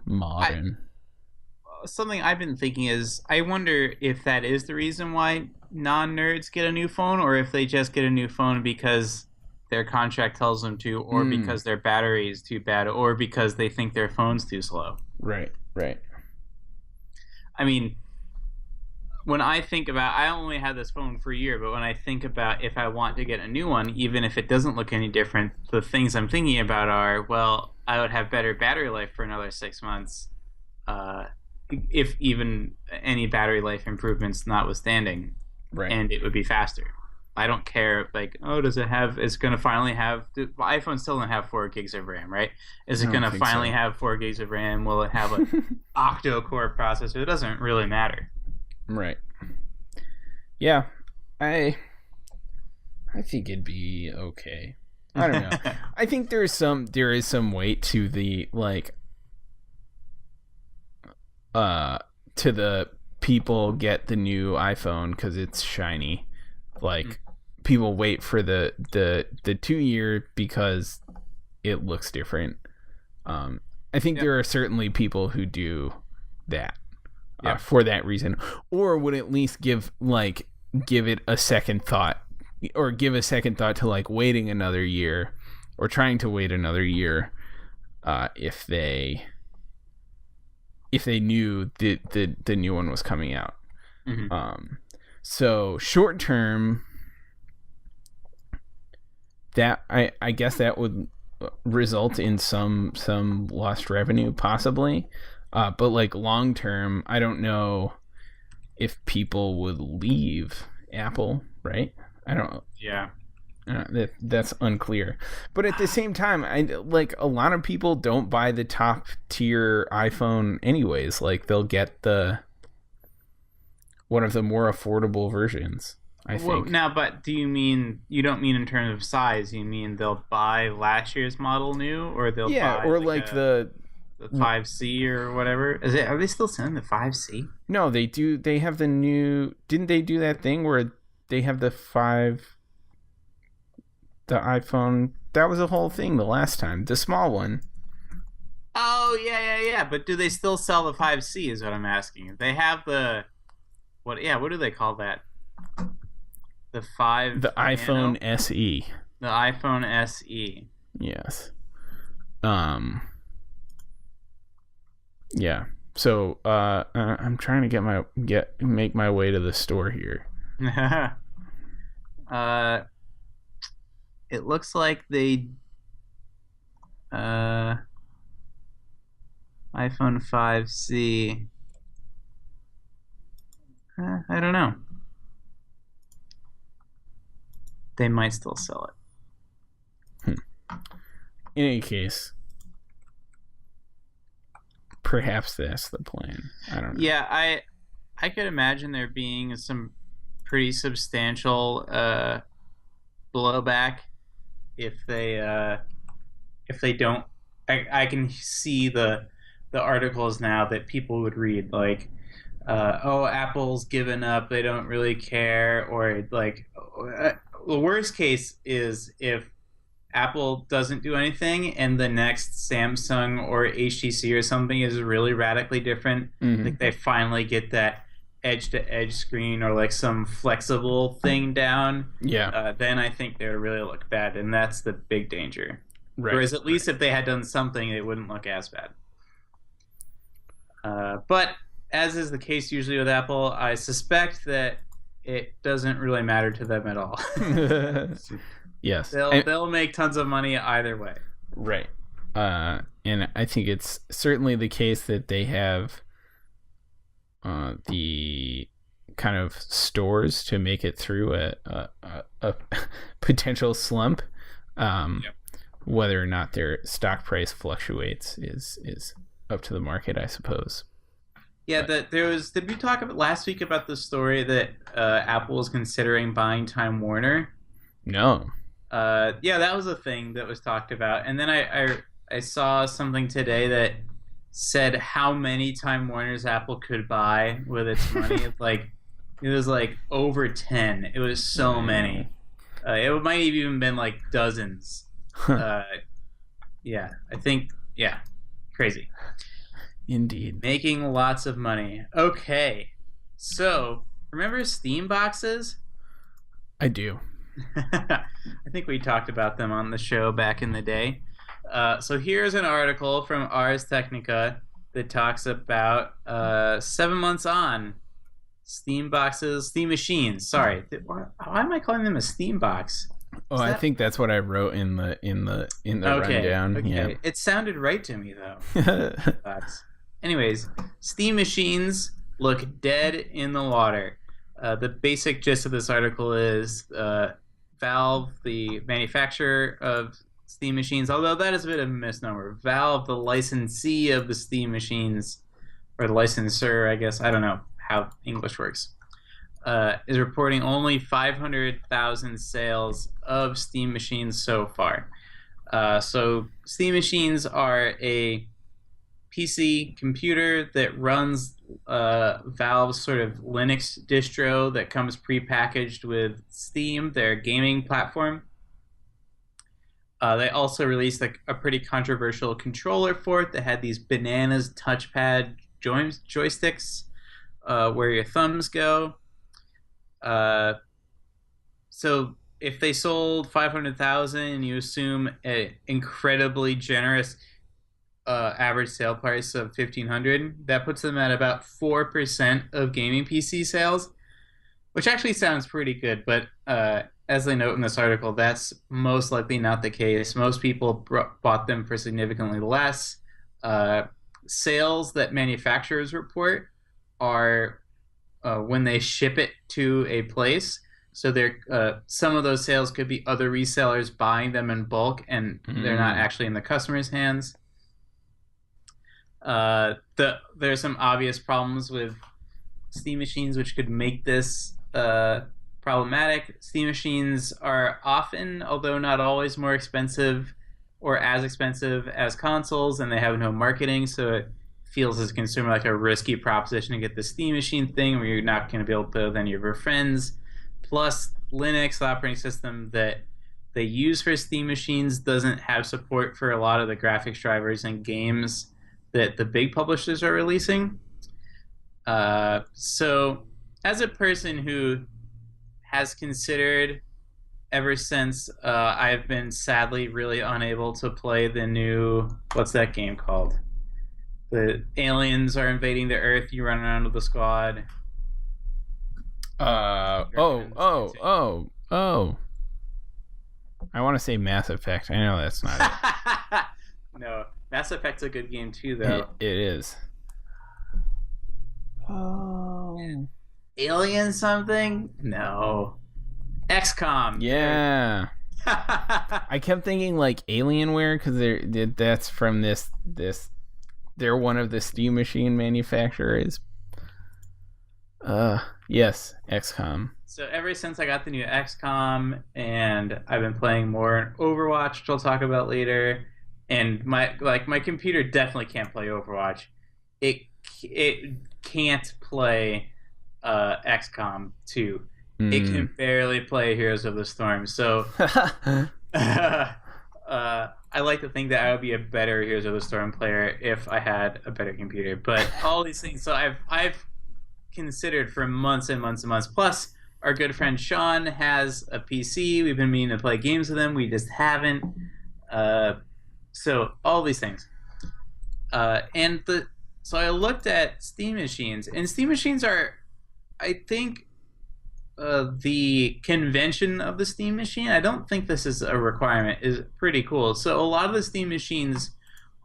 modern. something I've been thinking is I wonder if that is the reason why non-nerds get a new phone, or if they just get a new phone because their contract tells them to, or because their battery is too bad, or because they think their phone's too slow. Right. I mean, when I think about, I only had this phone for a year, but when I think about if I want to get a new one, even if it doesn't look any different, the things I'm thinking about are, well, I would have better battery life for another 6 months, if even any battery life improvements notwithstanding, Right. and it would be faster. I don't care, like, oh, does it have, it's going to finally have, the iPhone still doesn't have 4 gigs of RAM, right? Is it going to finally have 4 gigs of RAM? Will it have an octa-core processor? It doesn't really matter. Right. Yeah, I think it'd be okay. I don't know. I think there is some weight to the to the people get the new iPhone because it's shiny. Like people wait for the 2-year because it looks different. I think there are certainly people who do that. For that reason, or would at least give it a second thought, or give a second thought to waiting another year, or trying to wait another year, if they knew the new one was coming out. Mm-hmm. So short term, that I guess that would result in some lost revenue possibly. But long term, I don't know if people would leave Apple, right? I don't know. Yeah. That's unclear. But at the same time, a lot of people don't buy the top tier iPhone anyways. They'll get one of the more affordable versions, I think. Well, now, but you don't mean in terms of size, you mean they'll buy last year's model new, or they'll buy or the 5C or whatever. Are they still selling the 5C? No, they do. They have the new. Didn't they do that thing where they have the iPhone? That was a whole thing the last time. The small one. Oh yeah. But do they still sell the 5C? Is what I'm asking. They have the what? Yeah, what do they call that? The iPhone SE. The iPhone SE. Yes. Yeah. So I'm trying to make my way to the store here. It looks like they iPhone 5C. I don't know. They might still sell it. In any case, perhaps that's the plan. I don't know. Yeah, I could imagine there being some pretty substantial blowback if they don't. I can see the articles now that people would read oh, Apple's given up, they don't really care, or the worst case is if Apple doesn't do anything and the next Samsung or HTC or something is really radically different. Mm-hmm. They finally get that edge-to-edge screen or some flexible thing down. Yeah. Then I think they would really look bad, and that's the big danger. Right. Whereas at least if they had done something, it wouldn't look as bad. But as is the case usually with Apple, I suspect that it doesn't really matter to them at all. Yes. They'll make tons of money either way. Right. And I think it's certainly the case that they have the kind of stores to make it through a potential slump. Yep. Whether or not their stock price fluctuates is up to the market, I suppose. Yeah, did we talk about last week about the story that Apple was considering buying Time Warner? No. Yeah, that was a thing that was talked about. And then I saw something today that said how many Time Warners Apple could buy with its money. It was over 10. It was so many. It might have even been dozens. Yeah, I think, yeah, crazy. Indeed. Making lots of money. Okay. So, remember Steam boxes? I do. I think we talked about them on the show back in the day. So here's an article from Ars Technica that talks about 7 months on Steam boxes, Steam machines. Sorry, why am I calling them a Steam box? Oh, I think that's what I wrote in the rundown. Okay. Yeah. It sounded right to me though. Box. Anyways, Steam machines look dead in the water. The basic gist of this article is Valve, the manufacturer of Steam machines, although that is a bit of a misnomer. Valve, the licensee of the Steam machines, or the licensor, I guess, I don't know how English works, is reporting only 500,000 sales of Steam machines so far. So Steam machines are a PC computer that runs Valve's sort of Linux distro that comes prepackaged with Steam, their gaming platform. They also released a pretty controversial controller for it that had these bananas touchpad joysticks where your thumbs go. So if they sold 500,000 and you assume an incredibly generous average sale price of 1,500, that puts them at about 4% of gaming PC sales, which actually sounds pretty good. But as they note in this article, that's most likely not the case. Most people bought them for significantly less. Sales that manufacturers report are when they ship it to a place. So some of those sales could be other resellers buying them in bulk, and they're not actually in the customer's hands. There's some obvious problems with Steam machines which could make this problematic. Steam machines are often, although not always, more expensive or as expensive as consoles, and they have no marketing, so it feels as a consumer like a risky proposition to get the Steam machine thing where you're not going to be able to play with any of your friends. Plus, Linux, the operating system that they use for Steam machines, doesn't have support for a lot of the graphics drivers and games that the big publishers are releasing. So, as a person who has considered, ever since I've been sadly really unable to play the new, what's that game called? The aliens are invading the Earth, you run around with the squad. Oh. I want to say Mass Effect. I know that's not it. No, Mass Effect's a good game too, though. It is. Oh. Alien something? No. XCOM. Yeah. I kept thinking like Alienware because that's from this. They're one of the Steam machine manufacturers. Yes, XCOM. So ever since I got the new XCOM, and I've been playing more Overwatch, which I'll talk about later, and my computer definitely can't play Overwatch. It can't play XCOM 2. It can barely play Heroes of the Storm. So I like to think that I would be a better Heroes of the Storm player if I had a better computer. But all these things, so I've considered for months and months and months. Plus, our good friend Sean has a PC. We've been meaning to play games with him. We just haven't. So all these things. So I looked at Steam machines, and Steam machines are, I think, the convention of the Steam machine. I don't think this is a requirement. Is pretty cool. So a lot of the Steam machines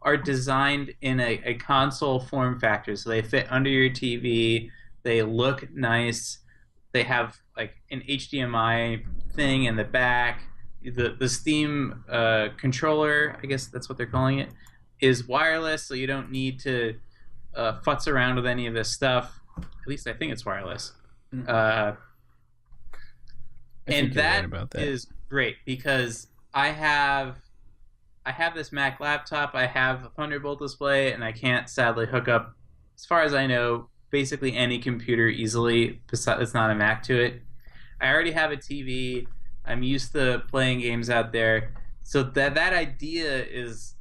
are designed in a console form factor. So they fit under your TV. They look nice. They have like an HDMI thing in the back. The Steam controller, I guess that's what they're calling it, is wireless, so you don't need to futz around with any of this stuff. At least I think it's wireless. And that is great because I have this Mac laptop, I have a Thunderbolt display, and I can't sadly hook up, as far as I know, basically any computer easily that's not a Mac to it. I already have a TV. I'm used to playing games out there. So that idea is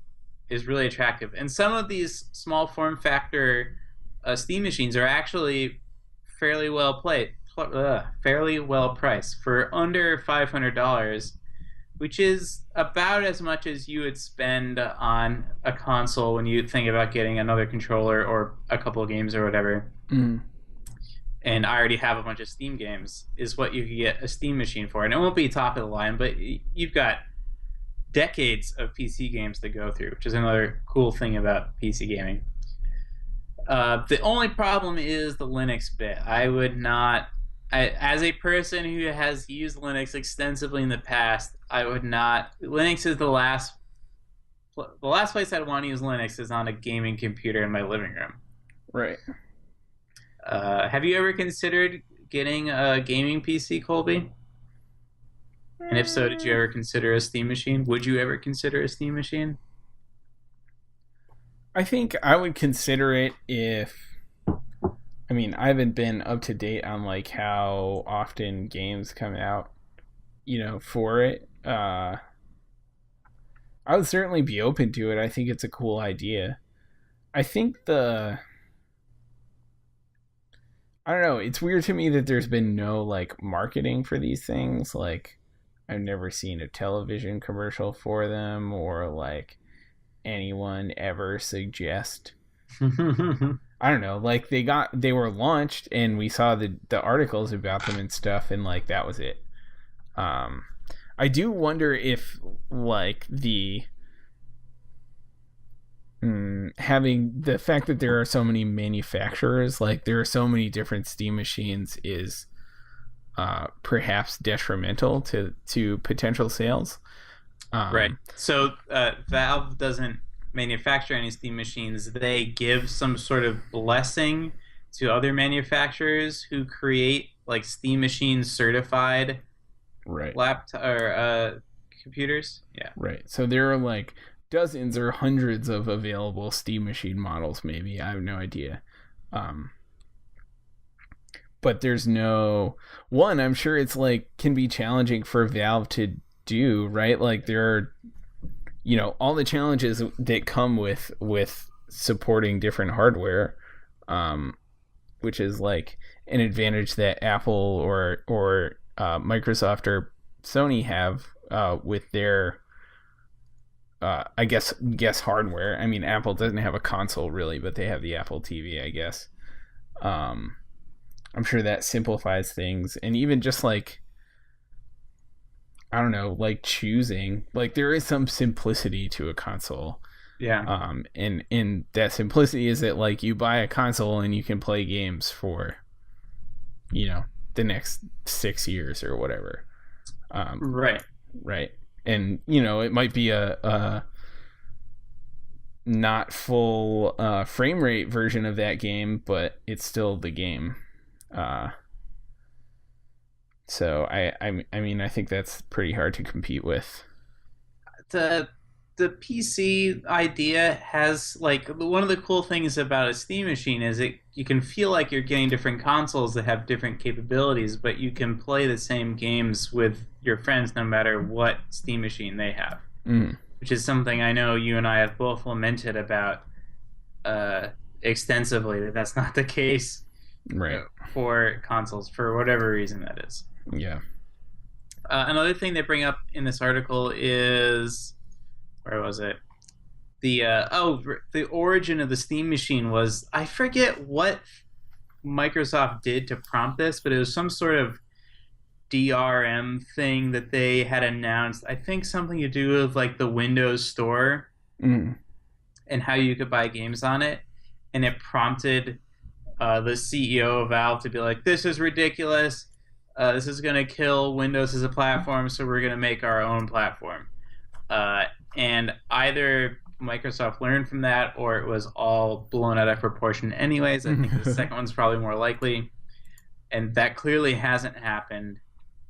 is really attractive. And some of these small form factor Steam machines are actually fairly well fairly well priced for under $500, which is about as much as you would spend on a console when you think about getting another controller or a couple of games or whatever. Mm. And I already have a bunch of Steam games, is what you could get a Steam machine for. And it won't be top of the line, but you've got decades of PC games to go through, which is another cool thing about PC gaming. The only problem is the Linux bit. I would not, as a person who has used Linux extensively in the past, I would not. Linux is the last place I'd want to use Linux is on a gaming computer in my living room. Right. Have you ever considered getting a gaming PC, Colby? And if so, did you ever consider a Steam machine? Would you ever consider a Steam machine? I think I would consider it if... I mean, I haven't been up to date on like how often games come out, for it. I would certainly be open to it. I think it's a cool idea. I think I don't know. It's weird to me that there's been no like marketing for these things. Like, I've never seen a television commercial for them or like anyone ever suggest. I don't know. Like they were launched and we saw the articles about them and stuff, and like that was it. I do wonder if like having the fact that there are so many manufacturers, like there are so many different Steam machines, is perhaps detrimental to potential sales. Right. So Valve doesn't manufacture any Steam machines. They give some sort of blessing to other manufacturers who create like Steam machine certified laptop or computers. Yeah. Right. So there are like dozens or hundreds of available Steam machine models, maybe. I have no idea. But there's no one. I'm sure it's like can be challenging for Valve to do, right? Like there are, all the challenges that come with supporting different hardware, which is like an advantage that Apple or Microsoft or Sony have with their I guess hardware. I mean, Apple doesn't have a console really, but they have the Apple TV, I guess. I'm sure that simplifies things, and even just like, I don't know, like choosing, like there is some simplicity to a console. Yeah. And that simplicity is that like you buy a console and you can play games for, the next 6 years or whatever. Right. Right. And it might be a not full frame rate version of that game, but it's still the game. So I mean I think that's pretty hard to compete with. The PC idea has like one of the cool things about a Steam machine is you can feel like you're getting different consoles that have different capabilities, but you can play the same games with your friends no matter what Steam machine they have. Mm. Which is something I know you and I have both lamented about extensively, that's not the case. Right. For consoles, for whatever reason that is. Yeah. Another thing they bring up in this article is, where was it? The origin of the Steam machine was, I forget what Microsoft did to prompt this, but it was some sort of DRM thing that they had announced. I think something to do with like the Windows Store and how you could buy games on it, and it prompted the CEO of Valve to be like, this is ridiculous. This is going to kill Windows as a platform, so we're going to make our own platform. And either Microsoft learned from that or it was all blown out of proportion anyways. I think the second one's probably more likely. And that clearly hasn't happened.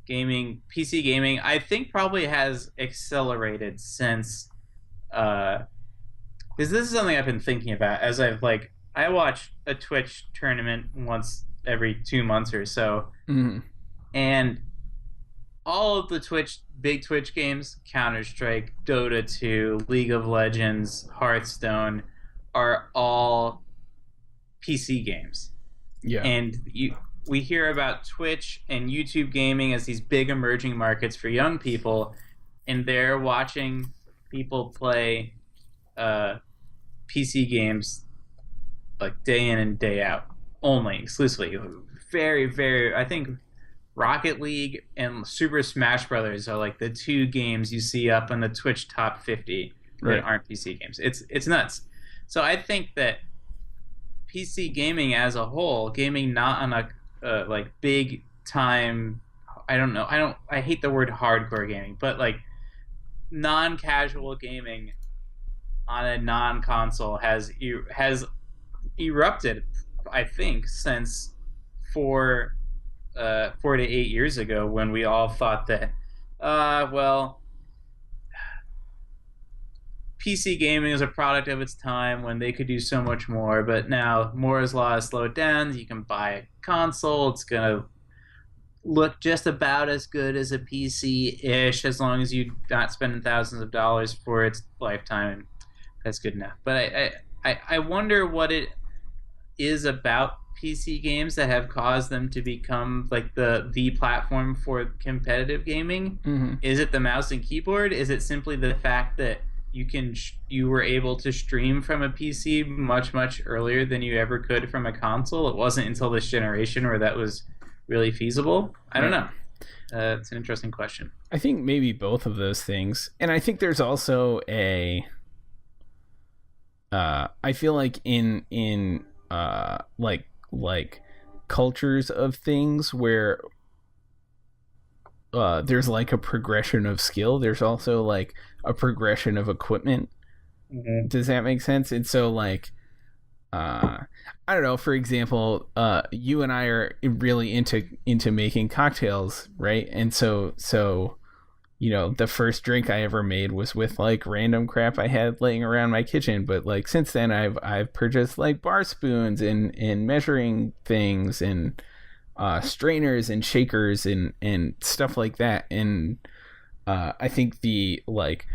PC gaming, I think probably has accelerated since... because this is something I've been thinking about as I watch a Twitch tournament once every 2 months or so. Mm-hmm. And all of the big Twitch games, Counter-Strike, Dota 2, League of Legends, Hearthstone, are all PC games. Yeah. And we hear about Twitch and YouTube gaming as these big emerging markets for young people, and they're watching people play PC games like day in and day out, only, exclusively. Very, very, I think Rocket League and Super Smash Brothers are like the two games you see up in the Twitch top 50 that aren't PC games. It's nuts. So I think that PC gaming as a whole, gaming not on a like big time, I hate the word hardcore gaming, but like non-casual gaming on a non-console has erupted, I think, since 4 to 8 years ago, when we all thought that PC gaming is a product of its time when they could do so much more, but now Moore's Law has slowed down. You can buy a console, it's gonna look just about as good as a PC-ish, as long as you're not spending thousands of dollars for its lifetime. That's good enough. But I wonder what it is about PC games that have caused them to become like the platform for competitive gaming. Mm-hmm. Is it the mouse and keyboard? Is it simply the fact that you were able to stream from a PC much earlier than you ever could from a console? It wasn't until this generation where that was really feasible. I don't know. It's an interesting question. I think maybe both of those things, and I think there's also I feel like in like cultures of things where there's like a progression of skill, there's also like a progression of equipment. Mm-hmm. Does that make sense? And so like I don't know, for example, you and I are really into making cocktails, right? And so you know, the first drink I ever made was with like random crap I had laying around my kitchen, but like since then I've purchased like bar spoons and measuring things and strainers and shakers and stuff like that. And I think the like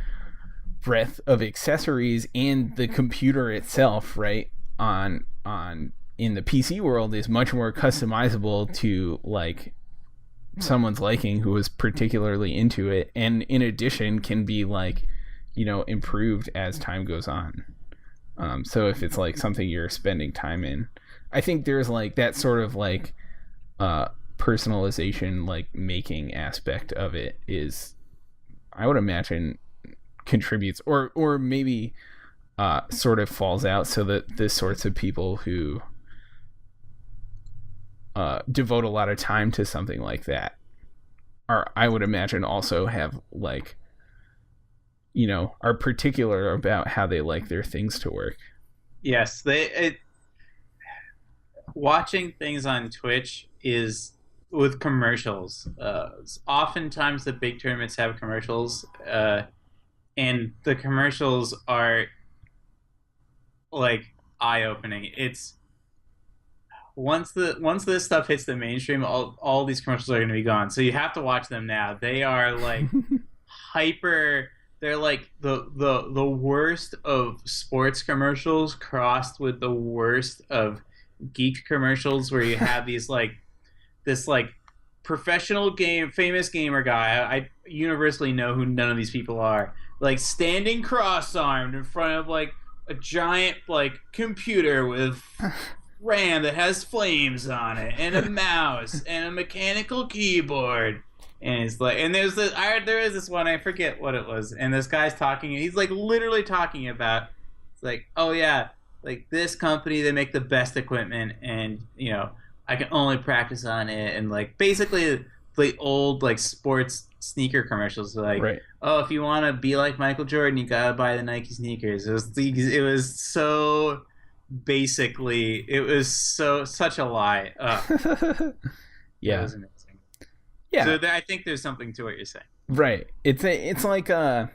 breadth of accessories and the computer itself, right, on in the PC world is much more customizable to like someone's liking who is particularly into it, and in addition can be like, you know, improved as time goes on. So if it's like something you're spending time in, I think there's like that sort of like personalization, like making aspect of it is, I would imagine, contributes or maybe sort of falls out, so that the sorts of people who devote a lot of time to something like that are, I would imagine, also have like, you know, are particular about how they like their things to work. Yes, watching things on Twitch is with commercials. Oftentimes the big tournaments have commercials, and the commercials are like eye-opening. It's once this stuff hits the mainstream, all these commercials are going to be gone. So you have to watch them now. They are like hyper. They're like the worst of sports commercials crossed with the worst of geek commercials, where you have these like this like professional famous gamer guy. I universally know who none of these people are. Like standing cross-armed in front of like a giant like computer with RAM that has flames on it and a mouse and a mechanical keyboard. And it's like, and there is this one, I forget what it was, and this guy's talking, and he's like literally talking about, it's like, oh yeah, like this company, they make the best equipment, and you know, I can only practice on it, and like basically the old like sports sneaker commercials, like, right. Oh, if you want to be like Michael Jordan, you gotta buy the Nike sneakers. It was so basically, it was such a lie. Yeah. It was amazing. Yeah. So I think there's something to what you're saying. Right. It's like the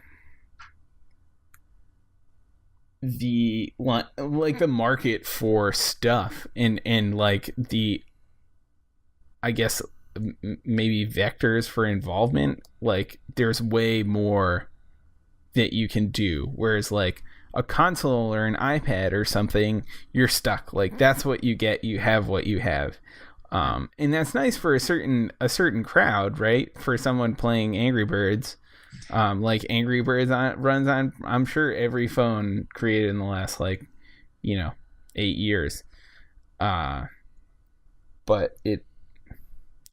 market for stuff and like the, I guess, maybe vectors for involvement, like there's way more that you can do, whereas like a console or an iPad or something, you're stuck. Like that's what you get. You have what you have. And that's nice for a certain crowd, right? For someone playing Angry Birds, like Angry Birds runs on, I'm sure, every phone created in the last 8 years. But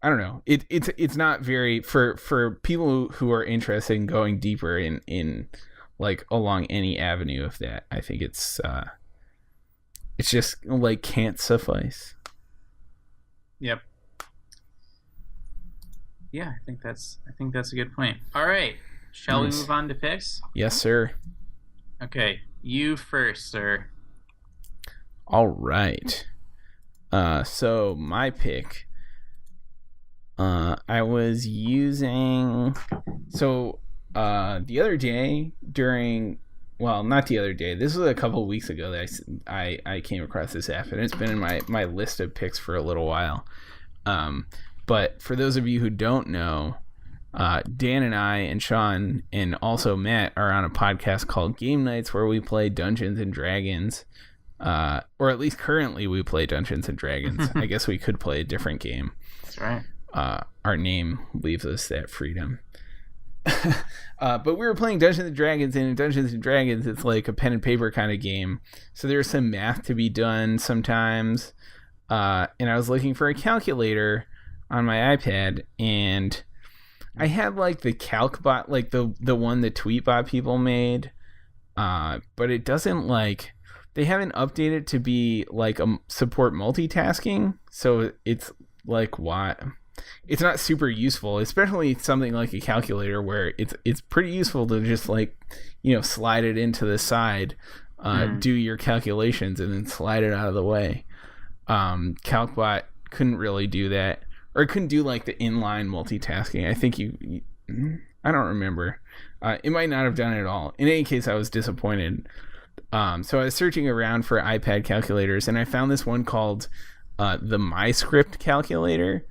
I don't know. It's not very for people who are interested in going deeper in like along any avenue of that. I think it's just like can't suffice. Yep. Yeah, I think that's a good point. All right, shall we move on to picks? Yes, sir. Okay, you first, sir. All right. So my pick. I was using the other day not the other day. This was a couple of weeks ago that I came across this app, and it's been in my list of picks for a little while. But for those of you who don't know, Dan and I and Sean and also Matt are on a podcast called Game Nights, where we play Dungeons and Dragons. Or at least currently we play Dungeons and Dragons. I guess we could play a different game. That's right. Our name leaves us that freedom. But we were playing Dungeons and Dragons, and in Dungeons and Dragons, it's like a pen and paper kind of game. So there's some math to be done sometimes. And I was looking for a calculator on my iPad, and I had like the CalcBot, like the one the Tweetbot people made. But it doesn't they haven't updated to be like support multitasking. So it's like what? It's not super useful, especially something like a calculator where it's pretty useful to just slide it into the side, do your calculations, and then slide it out of the way. CalcBot couldn't really do that, or it couldn't do like the inline multitasking. I think I don't remember. It might not have done it at all. In any case, I was disappointed. So I was searching around for iPad calculators, and I found this one called the MyScript calculator.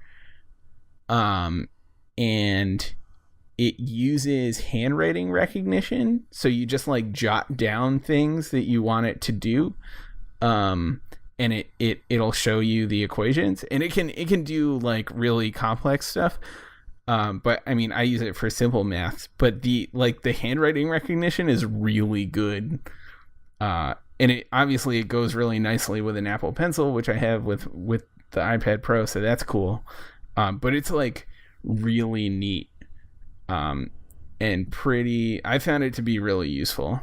And it uses handwriting recognition. So you just jot down things that you want it to do. And it'll show you the equations, and it can do really complex stuff. But I mean, I use it for simple math, but the handwriting recognition is really good. And it obviously goes really nicely with an Apple Pencil, which I have with the iPad Pro. So that's cool. But it's really neat. And I found it to be really useful.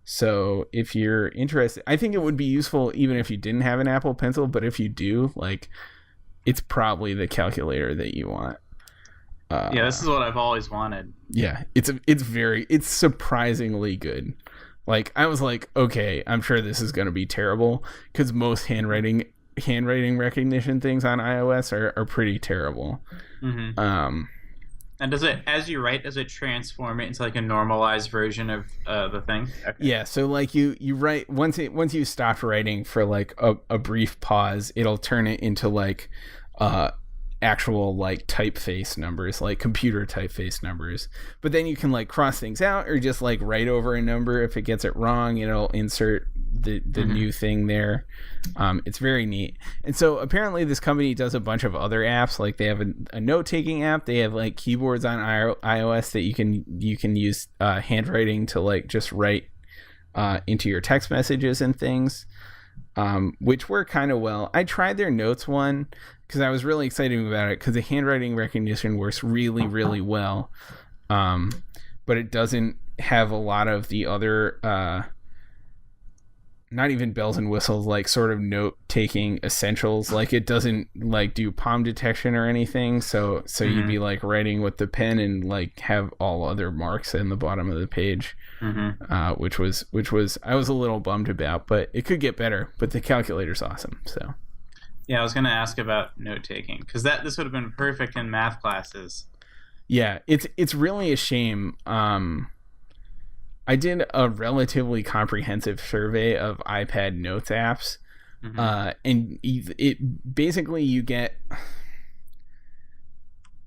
So if you're interested, I think it would be useful even if you didn't have an Apple Pencil, but if you do, it's probably the calculator that you want. Yeah, this is what I've always wanted. Yeah, it's surprisingly good. I was okay, I'm sure this is going to be terrible, because most handwriting recognition things on iOS are pretty terrible. Mm-hmm. And does it, as you write, does it transform it into a normalized version of the thing? Okay. Yeah, so you write, once you stop writing for a brief pause, it'll turn it into actual typeface numbers, computer typeface numbers. But then you can cross things out, or just write over a number. If it gets it wrong, it'll insert the mm-hmm. new thing there. It's very neat. And so apparently this company does a bunch of other apps. They have a note-taking app. They have keyboards on iOS that you can use handwriting to just write into your text messages and things, which work kind of well. I tried their notes one because I was really excited about it, because the handwriting recognition works really, really well. But it doesn't have a lot of the other not even bells and whistles, sort of note-taking essentials. It doesn't do palm detection or anything. So mm-hmm. you'd be writing with the pen and have all other marks in the bottom of the page, mm-hmm. which was I was a little bummed about, but it could get better. But the calculator's awesome. So yeah, I was going to ask about note-taking, because this would have been perfect in math classes. Yeah, it's really a shame. I did a relatively comprehensive survey of iPad Notes apps, mm-hmm. And it basically you get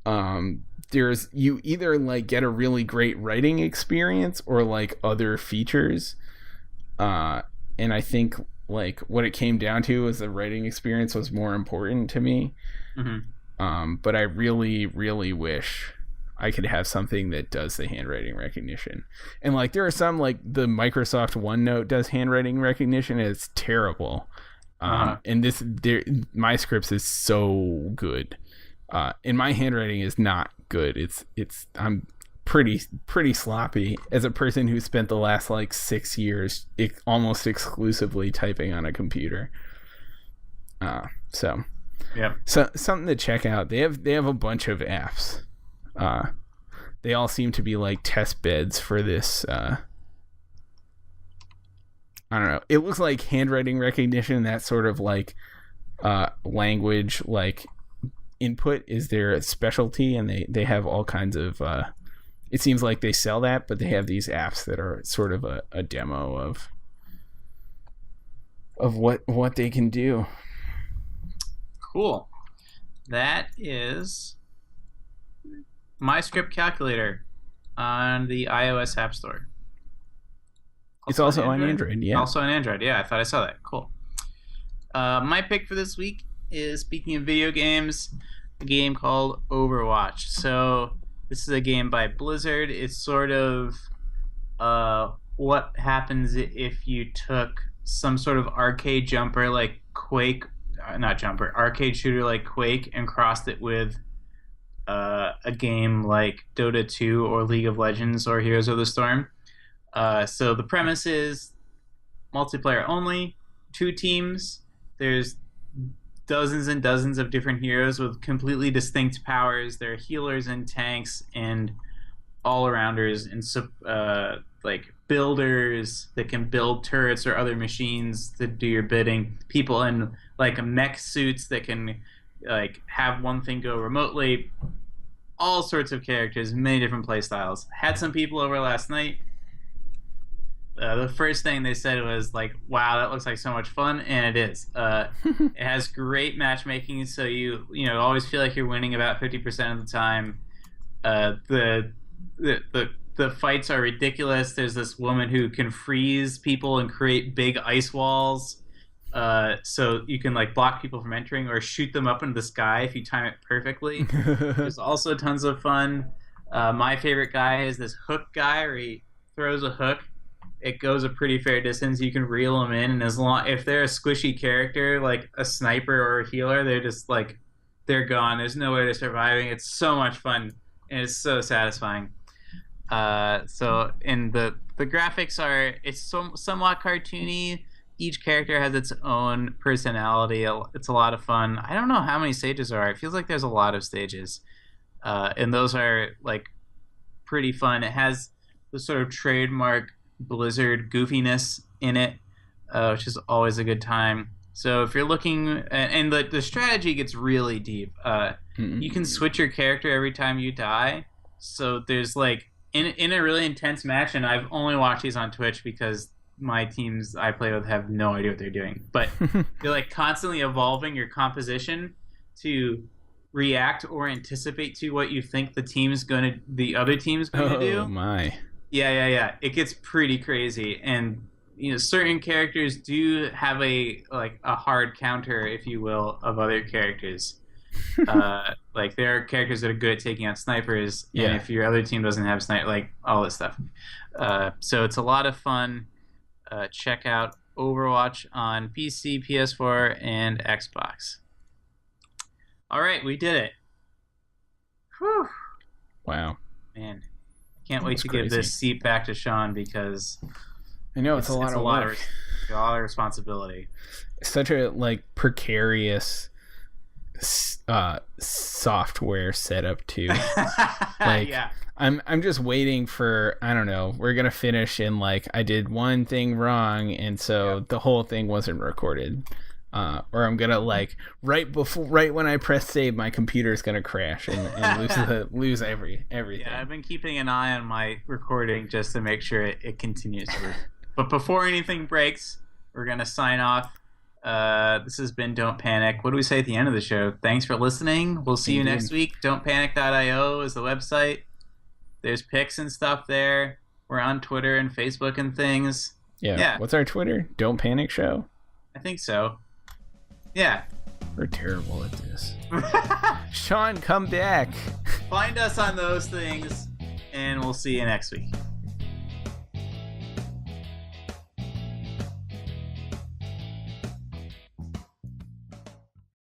there's you either like get a really great writing experience or like other features. And I think like what it came down to is the writing experience was more important to me. But I really, really wish I could have something that does the handwriting recognition. And like there are some, like the Microsoft OneNote does handwriting recognition, and it's terrible. And my scripts is so good, and my handwriting is not good. I'm pretty sloppy as a person who spent the last like 6 years almost exclusively typing on a computer. So something to check out. They have a bunch of apps. They all seem to be like test beds for this. I don't know. It looks like handwriting recognition, that sort of like language like input is their specialty, and they have all kinds of it seems like they sell that, but they have these apps that are sort of a demo of what they can do. Cool. That is My Script Calculator on the iOS App Store. It's also on Android, yeah. Also on Android, yeah. I thought I saw that. Cool. My pick for this week is, speaking of video games, a game called Overwatch. So this is a game by Blizzard. It's sort of what happens if you took some sort of arcade jumper like Quake, arcade shooter like Quake, and crossed it with a game like Dota 2 or League of Legends or Heroes of the Storm. So the premise is multiplayer only, 2 teams. There's dozens and dozens of different heroes with completely distinct powers. There are healers and tanks and all-arounders and like builders that can build turrets or other machines that do your bidding. People in like mech suits that can like have one thing go remotely. All sorts of characters, many different play styles. Had some people over last night. The first thing they said was like, wow, that looks like so much fun, and it is. It has great matchmaking, so you always feel like you're winning about 50% of the time. The fights are ridiculous. There's this woman who can freeze people and create big ice walls, so you can like block people from entering or shoot them up into the sky if you time it perfectly. There's also tons of fun. My favorite guy is this hook guy, where he throws a hook. It goes a pretty fair distance. You can reel them in, and if they're a squishy character like a sniper or a healer, they're just like they're gone. There's no way they're surviving. It's so much fun, and it's so satisfying. So in the graphics it's somewhat cartoony. Each character has its own personality. It's a lot of fun. I don't know how many stages there are. It feels like there's a lot of stages, and those are like pretty fun. It has the sort of trademark Blizzard goofiness in it, which is always a good time. So if you're looking, and the strategy gets really deep. You can switch your character every time you die. So there's like in a really intense match, and I've only watched these on Twitch because my teams I play with have no idea what they're doing. But you're like constantly evolving your composition to react or anticipate to what you think the other team's gonna do. Oh my. Yeah. It gets pretty crazy, and certain characters do have a hard counter, if you will, of other characters. Like there are characters that are good at taking out snipers, and if your other team doesn't have sniper, like all this stuff. So it's a lot of fun. Check out Overwatch on PC, PS4, and Xbox. All right, we did it. Whew. Wow. Man. Can't wait to give this seat back to Sean, because I know it's a lot of responsibility. Such a like precarious software setup too. Like yeah. I'm just waiting for, I don't know, we're gonna finish and like I did one thing wrong, and so the whole thing wasn't recorded. Or I'm gonna like right when I press save, my computer's gonna crash and lose everything. Yeah, I've been keeping an eye on my recording just to make sure it continues to work. But before anything breaks, we're gonna sign off. This has been Don't Panic. What do we say at the end of the show? Thanks for listening. We'll see you next week. Don'tPanic.io is the website. There's pics and stuff there. We're on Twitter and Facebook and things. Yeah. What's our Twitter? Don't Panic Show? I think so. Yeah. We're terrible at this. Sean, come back. Find us on those things, and we'll see you next week.